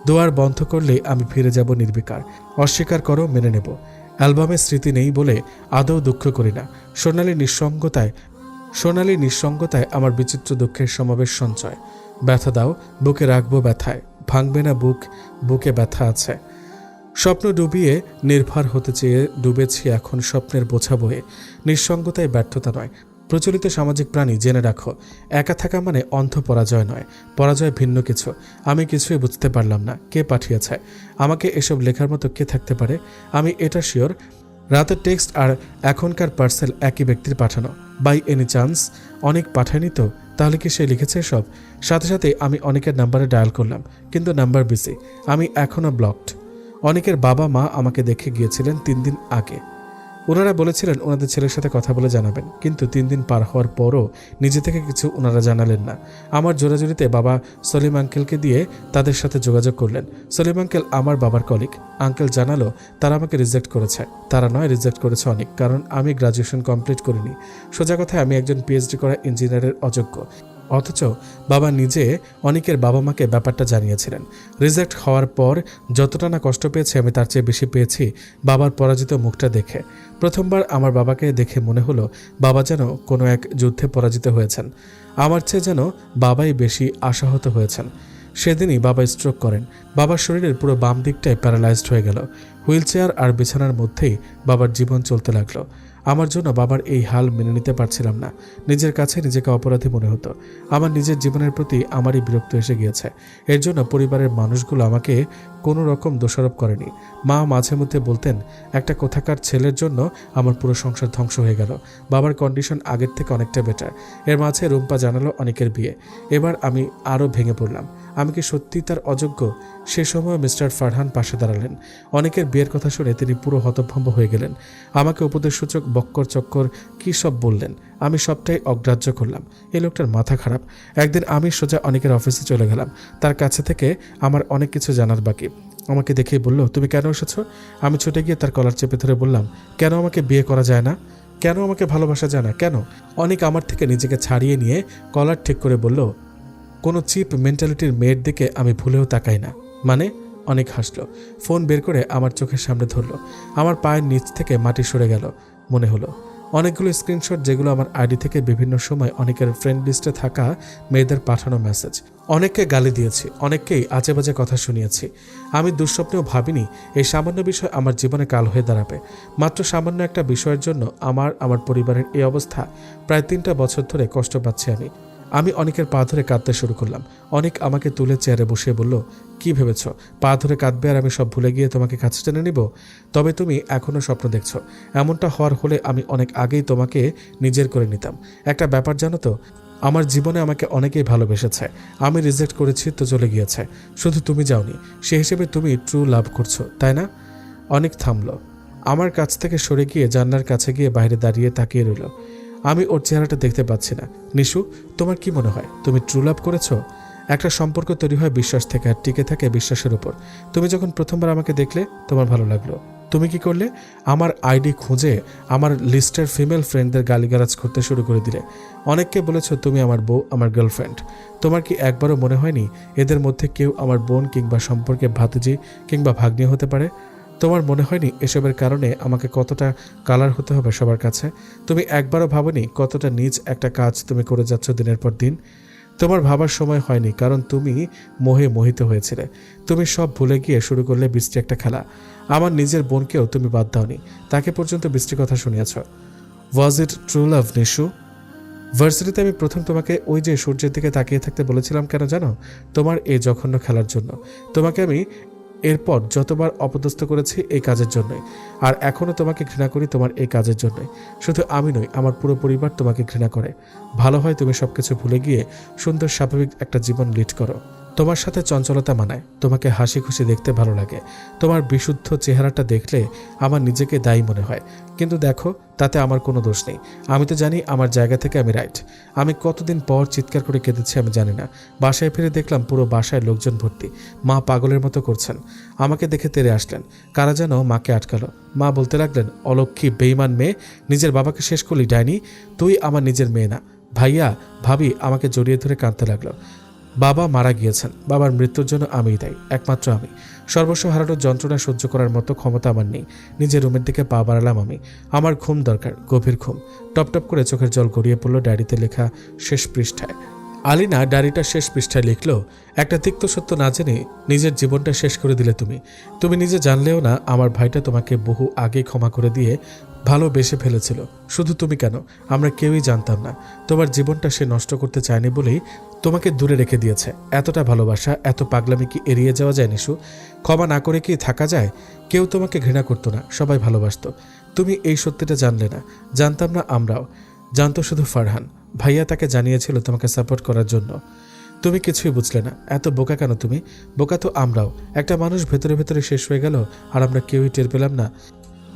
দুয়ার বন্ধ করলেই আমি ফিরে যাব নির্বিকার। অস্বীকার করো, মেনে নেব। অ্যালবামে স্মৃতি নেই বলে আদৌ দুঃখ করি না। সোনালী নিঃসঙ্গতায় আমার বিচিত্র দুঃখের সমাবেশ সঞ্চয়। ব্যথা দাও, বুকে রাখবো ব্যথায়, ভাঙবে না বুকে ব্যথা আছে। স্বপ্ন ডুবিয়ে নির্ভর হতে চেয়ে ডুবেছি এখন স্বপ্নের বোঝা বয়ে। নিঃসঙ্গতায় ব্যর্থতা নয়। প্রচলিত সামাজিক প্রাণী, জেনে রাখো, একা থাকা মানে অন্ধ পরাজয় নয়, পরাজয় ভিন্ন কিছু। আমি কিছুই বুঝতে পারলাম না কে পাঠিয়েছে আমাকে এসব লেখার মতো। কে থাকতে পারে? আমি এটা শিওর রাতের টেক্সট আর এখনকার পার্সেল একই ব্যক্তির পাঠানো। বাই এনি চান্স অনেক পাঠায়নি তো? তাহলে কি সে লিখেছে সব? সাথে সাথে আমি অনেকের নাম্বারে ডায়াল করলাম, কিন্তু নাম্বার বিজি। আমি এখনও ব্লকড। অনেকের বাবা মা আমাকে দেখে গিয়েছিলেন 3 দিন আগে। ওনারা বলেছিলেন ওনাদের ছেলের সাথে কথা বলে জানাবেন, কিন্তু 3 দিন পার হওয়ার পরও নিজে থেকে কিছু ওনারা জানালেন না। আমার জোরাজুরিতে বাবা সলিম আঙ্কেলকে দিয়ে তাদের সাথে যোগাযোগ করলেন। সলিম আঙ্কেল আমার বাবার কলিগ। আঙ্কেল জানালো তারা আমাকে রিজেক্ট করেছে। তারা নয়, রিজেক্ট করেছে অনেক, কারণ আমি গ্রাজুয়েশন কমপ্লিট করিনি। সোজা কথায় আমি একজন PhD করা ইঞ্জিনিয়ারের অযোগ্য। অথচ বাবা নিজে অনেকের বাবা মাকে ব্যাপারটা জানিয়েছিলেন। রিজেক্ট হওয়ার পর যতটা না কষ্ট পেয়েছি আমি তার চেয়ে বেশি পেয়েছি বাবার পরাজিত মুখটা দেখে। প্রথমবার আমার বাবাকে দেখে মনে হলো বাবা যেন কোনো এক যুদ্ধে পরাজিত হয়েছেন। আমার চেয়ে যেন বাবাই বেশি আশাহত হয়েছেন। সেদিনই বাবা স্ট্রোক করেন। বাবার শরীরের পুরো বাম দিকটাই প্যারালাইজড হয়ে গেল। হুইলচেয়ার আর বিছানার মধ্যেই বাবার জীবন চলতে লাগলো। আমার জন্য বাবার এই হাল মেনে নিতে পারছিলাম না। নিজের কাছে নিজেকে অপরাধী মনে হতো। আমার নিজের জীবনের প্রতি আমারই বিরক্ত এসে গিয়েছে। এর জন্য পরিবারের মানুষগুলো আমাকে কোনো রকম দোষারোপ করেনি। মা মাঝে মধ্যে বলতেন একটা কোথাকার ছেলের জন্য আমার পুরো সংসার ধ্বংস হয়ে গেল। বাবার কন্ডিশন আগের থেকে অনেকটা বেটার। এর মাঝে রুম্পা জানালো অনেকের বিয়ে। এবার আমি আরও ভেঙে পড়লাম। আমি কি সত্যি তার অযোগ্য? সে সময় মিস্টার ফারহান পাশে দাঁড়ালেন। অনেকের বিয়ের কথা শুনে তিনি পুরো হতভম্ব হয়ে গেলেন। আমাকে উপদেশসূচক বক্কর চক্কর কী সব বললেন। আমি সবটাই অগ্রাহ্য করলাম। এই লোকটার মাথা খারাপ। একদিন আমি সোজা অনেকের অফিসে চলে গেলাম। তার কাছে থেকে আমার অনেক কিছু জানার বাকি। আমাকে দেখেই বলল, তুমি কেন এসেছো? আমি ছুটে গিয়ে তার কলার চেপে ধরে বললাম, কেন আমাকে বিয়ে করা যায় না? কেন আমাকে ভালোবাসা যায় না? কেন? অনেক আমার থেকে নিজেকে ছাড়িয়ে নিয়ে কলার ঠিক করে বলল, কোনো চিপ মেন্টালিটির মেয়ের দিকে আমি ভুলেও তাকাই না। মানে? অনেক হাসলো। ফোন বের করে আমার চোখের সামনে ধরলো। আমার পায়ের নিচ থেকে মাটি সরে গেল মনে হলো। অনেকগুলো স্ক্রিনশট, যেগুলো আমার আইডি থেকে বিভিন্ন সময় অনেকের ফ্রেন্ড লিস্টে থাকা মেয়েদের পাঠানো মেসেজ। অনেককে গালি দিয়েছি, অনেককেই আজে বাজে কথা শুনিয়েছি। আমি দুঃস্বপ্নেও ভাবিনি এই সামান্য বিষয় আমার জীবনে কাল হয়ে দাঁড়াবে। মাত্র সামান্য একটা বিষয়ের জন্য আমার পরিবারের এই অবস্থা। প্রায় 3টা বছর ধরে কষ্ট পাচ্ছি আমি অনেকের পা ধরে কাঁদতে শুরু করলাম। অনেক আমাকে তুলে চেয়ারে বসিয়ে বলল, কি ভেবেছ পা ধরে কাঁদবে আর আমি সব ভুলে গিয়ে তোমাকে কাছে টেনে নিব? তবে তুমি এখনও স্বপ্ন দেখছো। এমনটা হওয়ার হলে আমি অনেক আগেই তোমাকে নিজের করে নিতাম। একটা ব্যাপার জানো তো, আমার জীবনে আমাকে অনেকেই ভালোবেসেছে। আমি রিজেক্ট করেছি তো চলে গিয়েছে, শুধু তুমি যাওনি। সে হিসেবে তুমি ট্রু লাভ করছো, তাই না? অনেক থামলো। আমার কাছ থেকে সরে গিয়ে জানলার কাছে গিয়ে বাইরে দাঁড়িয়ে তাকিয়ে রইল। আমি ওর চেহারাটা দেখতে পাচ্ছি না। নিশু, তোমার কি মনে হয় তুমি ট্রু লাভ করেছো? একটা সম্পর্ক তৈরি হয় বিশ্বাস থেকে আর টিকে থাকে বিশ্বাসের উপর। তুমি যখন প্রথমবার আমাকে দেখলে তোমার ভালো লাগলো, তুমি কি করলে? আমার আইডি খুঁজে আমার লিস্টের ফিমেল ফ্রেন্ডদের গালিগালাজ করতে শুরু করে দিলে। অনেককে বলেছ তুমি আমার বউ, আমার গার্লফ্রেন্ড। তোমার কি একবারও মনে হয়নি এদের মধ্যে কেউ আমার বোন কিংবা সম্পর্কে ভাতিজি কিংবা ভাগ্নি হতে পারে? তোমার মনে হয়নি এসবের কারণে আমাকে কতটা কালার হতে হবে সবার কাছে? তুমি একবারও ভাবোনি কতটা নীচ একটা কাজ তুমি করে যাচ্ছ দিনের পর দিন? তোমার ভাবার সময় হয়নি, কারণ তুমি মোহে মোহিত হয়েছিলে। তুমি সব ভুলে গিয়ে শুরু করলে বৃষ্টি একটা খেলা। আমার নিজের বোনকেও তুমি বাদ দাওনি, তাকে পর্যন্ত বৃষ্টির কথা শুনিয়েছ। ওয়াজ ইট ট্রু লাভ নিশু? ভার্সিটিতে আমি প্রথম তোমাকে ওই যে সূর্যের দিকে তাকিয়ে থাকতে বলেছিলাম কেন জানো? তোমার এই জঘন্য খেলার জন্য। তোমাকে আমি এরপর যতবার অপদস্থ করেছি এই কাজের জন্যই, আর এখনও তোমাকে ঘৃণা করি তোমার এই কাজের জন্যই। শুধু আমি নই, আমার পুরো পরিবার তোমাকে ঘৃণা করে। ভালো হয় তুমি সবকিছু ভুলে গিয়ে সুন্দর স্বাভাবিক একটা জীবন লিড করো। তোমার সাথে চঞ্চলতা মানায়, তোমাকে হাসি খুশি দেখতে ভালো লাগে। তোমার বিশুদ্ধ চেহারাটা দেখলে আমার নিজেকে দায়ী মনে হয়, কিন্তু দেখো তাতে আমার কোনো দোষ নেই। আমি তো জানি আমার জায়গা থেকে আমি রাইট। আমি কতদিন পর চিৎকার করে কেঁদেছি আমি জানি না। বাসায় ফিরে দেখলাম পুরো বাসায় লোকজন ভর্তি। মা পাগলের মতো করছেন। আমাকে দেখে তেড়ে আসলেন। কারা যেন মাকে আটকালো। মা বলতে লাগলেন, অলক্ষী বেইমান মেয়ে, নিজের বাবাকে শেষ করলি ডাইনি। তুই আমার নিজের মেয়ে না। ভাইয়া ভাবি আমাকে জড়িয়ে ধরে কাঁদতে লাগলো। বাবা মারা গিয়েছেন, বাবার মৃত্যুর জন্য আমিই দায়ী, একমাত্র আমি। সর্বস্ব হারানোর যন্ত্রণা সহ্য করার মতো ক্ষমতা আমার নেই। নিজের রুমের দিকে পা বাড়ালাম আমি। আমার ঘুম দরকার, গভীর ঘুম। টপটপ করে চোখের জল গড়িয়ে পড়ল ডায়েরিতে লেখা শেষ পৃষ্ঠায়। আলিনা ডায়েরিটার শেষ পৃষ্ঠায় লিখল, একটা তিক্ত সত্য না জেনে নিজের জীবনটা শেষ করে দিলে তুমি। তুমি নিজে জানলেও না আমার ভাইটা তোমাকে বহু আগে ক্ষমা করে দিয়ে ভালোবেসে ফেলেছিল। শুধু তুমি কেন, আমরা কেউই জানতাম না। তোমার জীবনটা সে নষ্ট করতে চায়নি বলেই তোমাকে দূরে রেখে দিয়েছে। এতটা ভালোবাসা, এত পাগলামি কি এড়িয়ে যাওয়া যায় নিশু? ক্ষমা না করে কি থাকা যায়? কেউ তোমাকে ঘৃণা করতো না, সবাই ভালোবাসতো। তুমি এই সত্যিটা জানলে না, জানতাম না আমরাও। জানতো শুধু ফারহান। ভাইয়া তাকে জানিয়েছিল তোমাকে সাপোর্ট করার জন্য। তুমি কিছুই বুঝলে না। এত বোকা কেন তুমি? বোকা তো আমরাও। একটা মানুষ ভেতরে ভেতরে শেষ হয়ে গেল আর আমরা কেউই টের পেলাম না।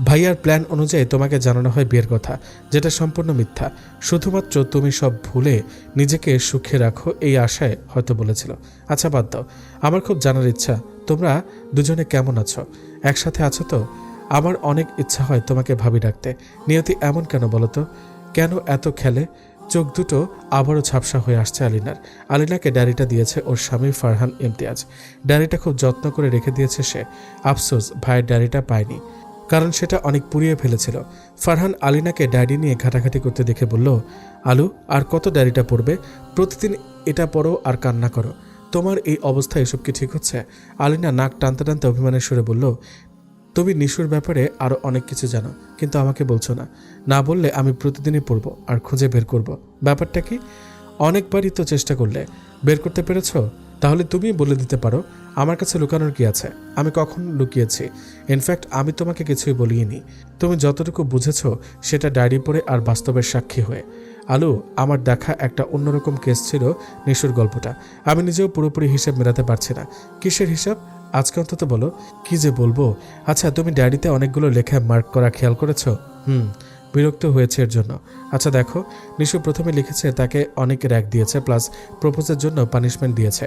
ভাইয়ার প্ল্যান অনুযায়ী তোমাকে জানানো হয় বিয়ের কথা, যেটা সম্পূর্ণ মিথ্যা। শুধুমাত্র তুমি সব ভুলে নিজেকে সুখে রাখো এই আশায় হয়তো বলেছিল। আচ্ছা বাদ দাও, আমার খুব জানার ইচ্ছা তোমরা দুজনে কেমন আছো, একসাথে আছো তো? আমার অনেক ইচ্ছা হয় তোমাকে ভাবি ডাকতে। নিয়তি এমন কেন বলো তো? কেন এত খেলে? চোখ দুটো আবারও ঝাপসা হয়ে আসছে আলিনার। আলিনাকে ডায়েরিটা দিয়েছে ওর স্বামী ফারহান ইমতিয়াজ। ডায়েরিটা খুব যত্ন করে রেখে দিয়েছে সে। আফসোস ভাইয়ের ডায়েরিটা পায়নি, কারণ সেটা অনেক পুড়িয়ে ফেলেছিল। ফারহান আলিনাকে ডায়েরি নিয়ে ঘাটাঘাটি করতে দেখে বলল, আলু আর কত ডায়েরিটা পড়বে? প্রতিদিন এটা পড়ো আর কান্না করো। তোমার এই অবস্থা এসব কি ঠিক হচ্ছে? আলিনা নাক টানতে টানতে অভিমানের সুরে বলল, তুমি নিশুর ব্যাপারে আরও অনেক কিছু জানো, কিন্তু আমাকে বলছো না। না বললে আমি প্রতিদিনই পড়ব আর খুঁজে বের করব। ব্যাপারটা কি? অনেকবারই তো চেষ্টা করলে, বের করতে পেরেছ? তাহলে তুমি বলে দিতে পারো আমার কাছে লুকানোর কি আছে? আমি কখন লুকিয়েছি? ইনফ্যাক্ট আমি তোমাকে কিছুই বলিনি। তুমি যতটুকু বুঝেছ সেটা ডায়েরি পড়ে আর বাস্তবের সাক্ষী হয়ে। আলু, আমার দেখা একটা অন্যরকম কেস ছিল নিশুর গল্পটা। আমি নিজেও পুরোপুরি হিসেব মেলাতে পারছি না। কিসের হিসাব? আজকে অন্তত বলো। কি যে বলবো। আচ্ছা, তুমি ডায়েরিতে অনেকগুলো লেখা মার্ক করা খেয়াল করেছ? বিরক্ত হয়েছে এর জন্য। আচ্ছা দেখো, নিশু প্রথমে লিখেছে তাকে অনেক র্যাক দিয়েছে, প্লাস প্রপোজের জন্য পানিশমেন্ট দিয়েছে।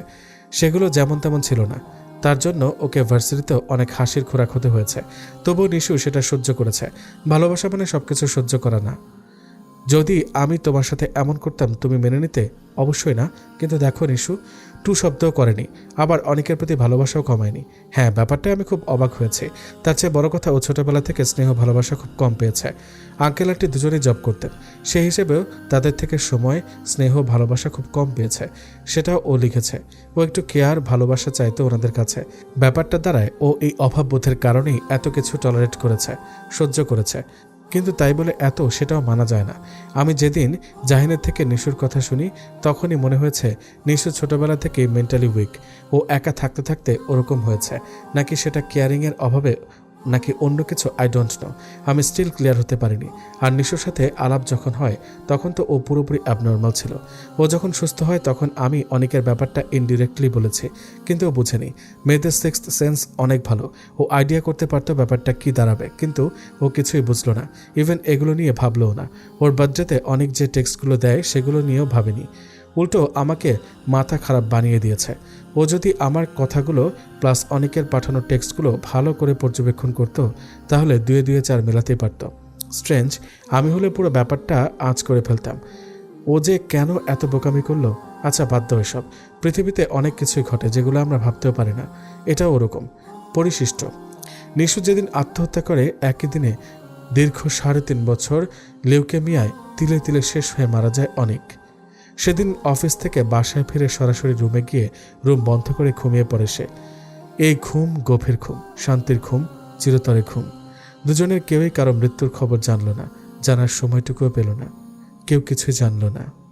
সেগুলো যেমন তেমন ছিল না। তার জন্য ওকে ভার্সিটিতেও অনেক হাসির খোরাক হতে হয়েছে। তবুও নিশু সেটা সহ্য করেছে। ভালোবাসা মানে সবকিছু সহ্য করা না। যদি আমি তোমার সাথে এমন করতাম তুমি মেনে নিতে? অবশ্যই না। কিন্তু দেখো নিশু টু শব্দও করেনি, আবার অনেকের প্রতি ভালোবাসাও কমায়নি। হ্যাঁ, ব্যাপারটা আমি খুব অবাক হয়েছি। তার চেয়ে বড় কথা, ও ছোটবেলা থেকে স্নেহ ভালোবাসা খুব কম পেয়েছে। আঙ্কেল আন্টি দুজনেই জব করতেন, সেই হিসেবেও তাদের থেকে সময়, স্নেহ, ভালোবাসা খুব কম পেয়েছে। সেটাও ও লিখেছে। ও একটু কেয়ার, ভালোবাসা চাইতো ওনাদের কাছে। ব্যাপারটা দ্বারায় ও এই অভাববোধের কারণেই এত কিছু টলারেট করেছে, সহ্য করেছে। কিন্তু তাই বলে এত, সেটাও মানা যায় না। আমি যেদিন জাহিনের থেকে নিশুর কথা শুনি তখনই মনে হয়েছে নিশু ছোটবেলা থেকে মেন্টালি উইক। ও একা থাকতে থাকতে ওরকম হয়েছে, নাকি সেটা কেয়ারিংয়ের অভাবে, নাকি অন্য কিছু, আই ডোন্ট নো। আমি স্টিল ক্লিয়ার হতে পারিনি। আর নিশুর সাথে আলাপ যখন হয় তখন তো ও পুরোপুরি অ্যাবনর্মাল ছিল। ও যখন সুস্থ হয় তখন আমি অনেকের ব্যাপারটা ইনডিরেক্টলি বলেছি, কিন্তু ও বুঝেনি। মেয়েদের সিক্সথ সেন্স অনেক ভালো। ও আইডিয়া করতে পারতো ব্যাপারটা কি দাঁড়াবে, কিন্তু ও কিছুই বুঝলো না। ইভেন এগুলো নিয়ে ভাবলও না। ওর বার্থডেতে অনেক যে টেক্সটগুলো দেয় সেগুলো নিয়েও ভাবেনি। উল্টো আমাকে মাথা খারাপ বানিয়ে দিয়েছে। ও যদি আমার কথাগুলো প্লাস অনেকের পাঠানো টেক্সটগুলো ভালো করে পর্যবেক্ষণ করত, তাহলে 2 2 4 মেলাতেই পারত। স্ট্রেঞ্জ, আমি হলে পুরো ব্যাপারটা আঁচ করে ফেলতাম। ও যে কেন এত বোকামি করলো? আচ্ছা, বাদ দাও এসব। পৃথিবীতে অনেক কিছুই ঘটে যেগুলো আমরা ভাবতেও পারি না। এটাও ওরকম পরিশিষ্ট। নিশু যেদিন আত্মহত্যা করে, একই দিনে দীর্ঘ 3.5 বছর লিউকেমিয়ায় তিলে তিলে শেষ হয়ে মারা যায় অনেক। সেদিন অফিস থেকে বাসায় ফিরে সরাসরি রুমে গিয়ে রুম বন্ধ করে ঘুমিয়ে পড়ে সে। এই ঘুম গভীর ঘুম, শান্তির ঘুম, চিরতরে ঘুম। দুজনের কেউই কারো মৃত্যুর খবর জানল না, জানার সময়টুকুও পেল না। কেউ কিছুই জানল না।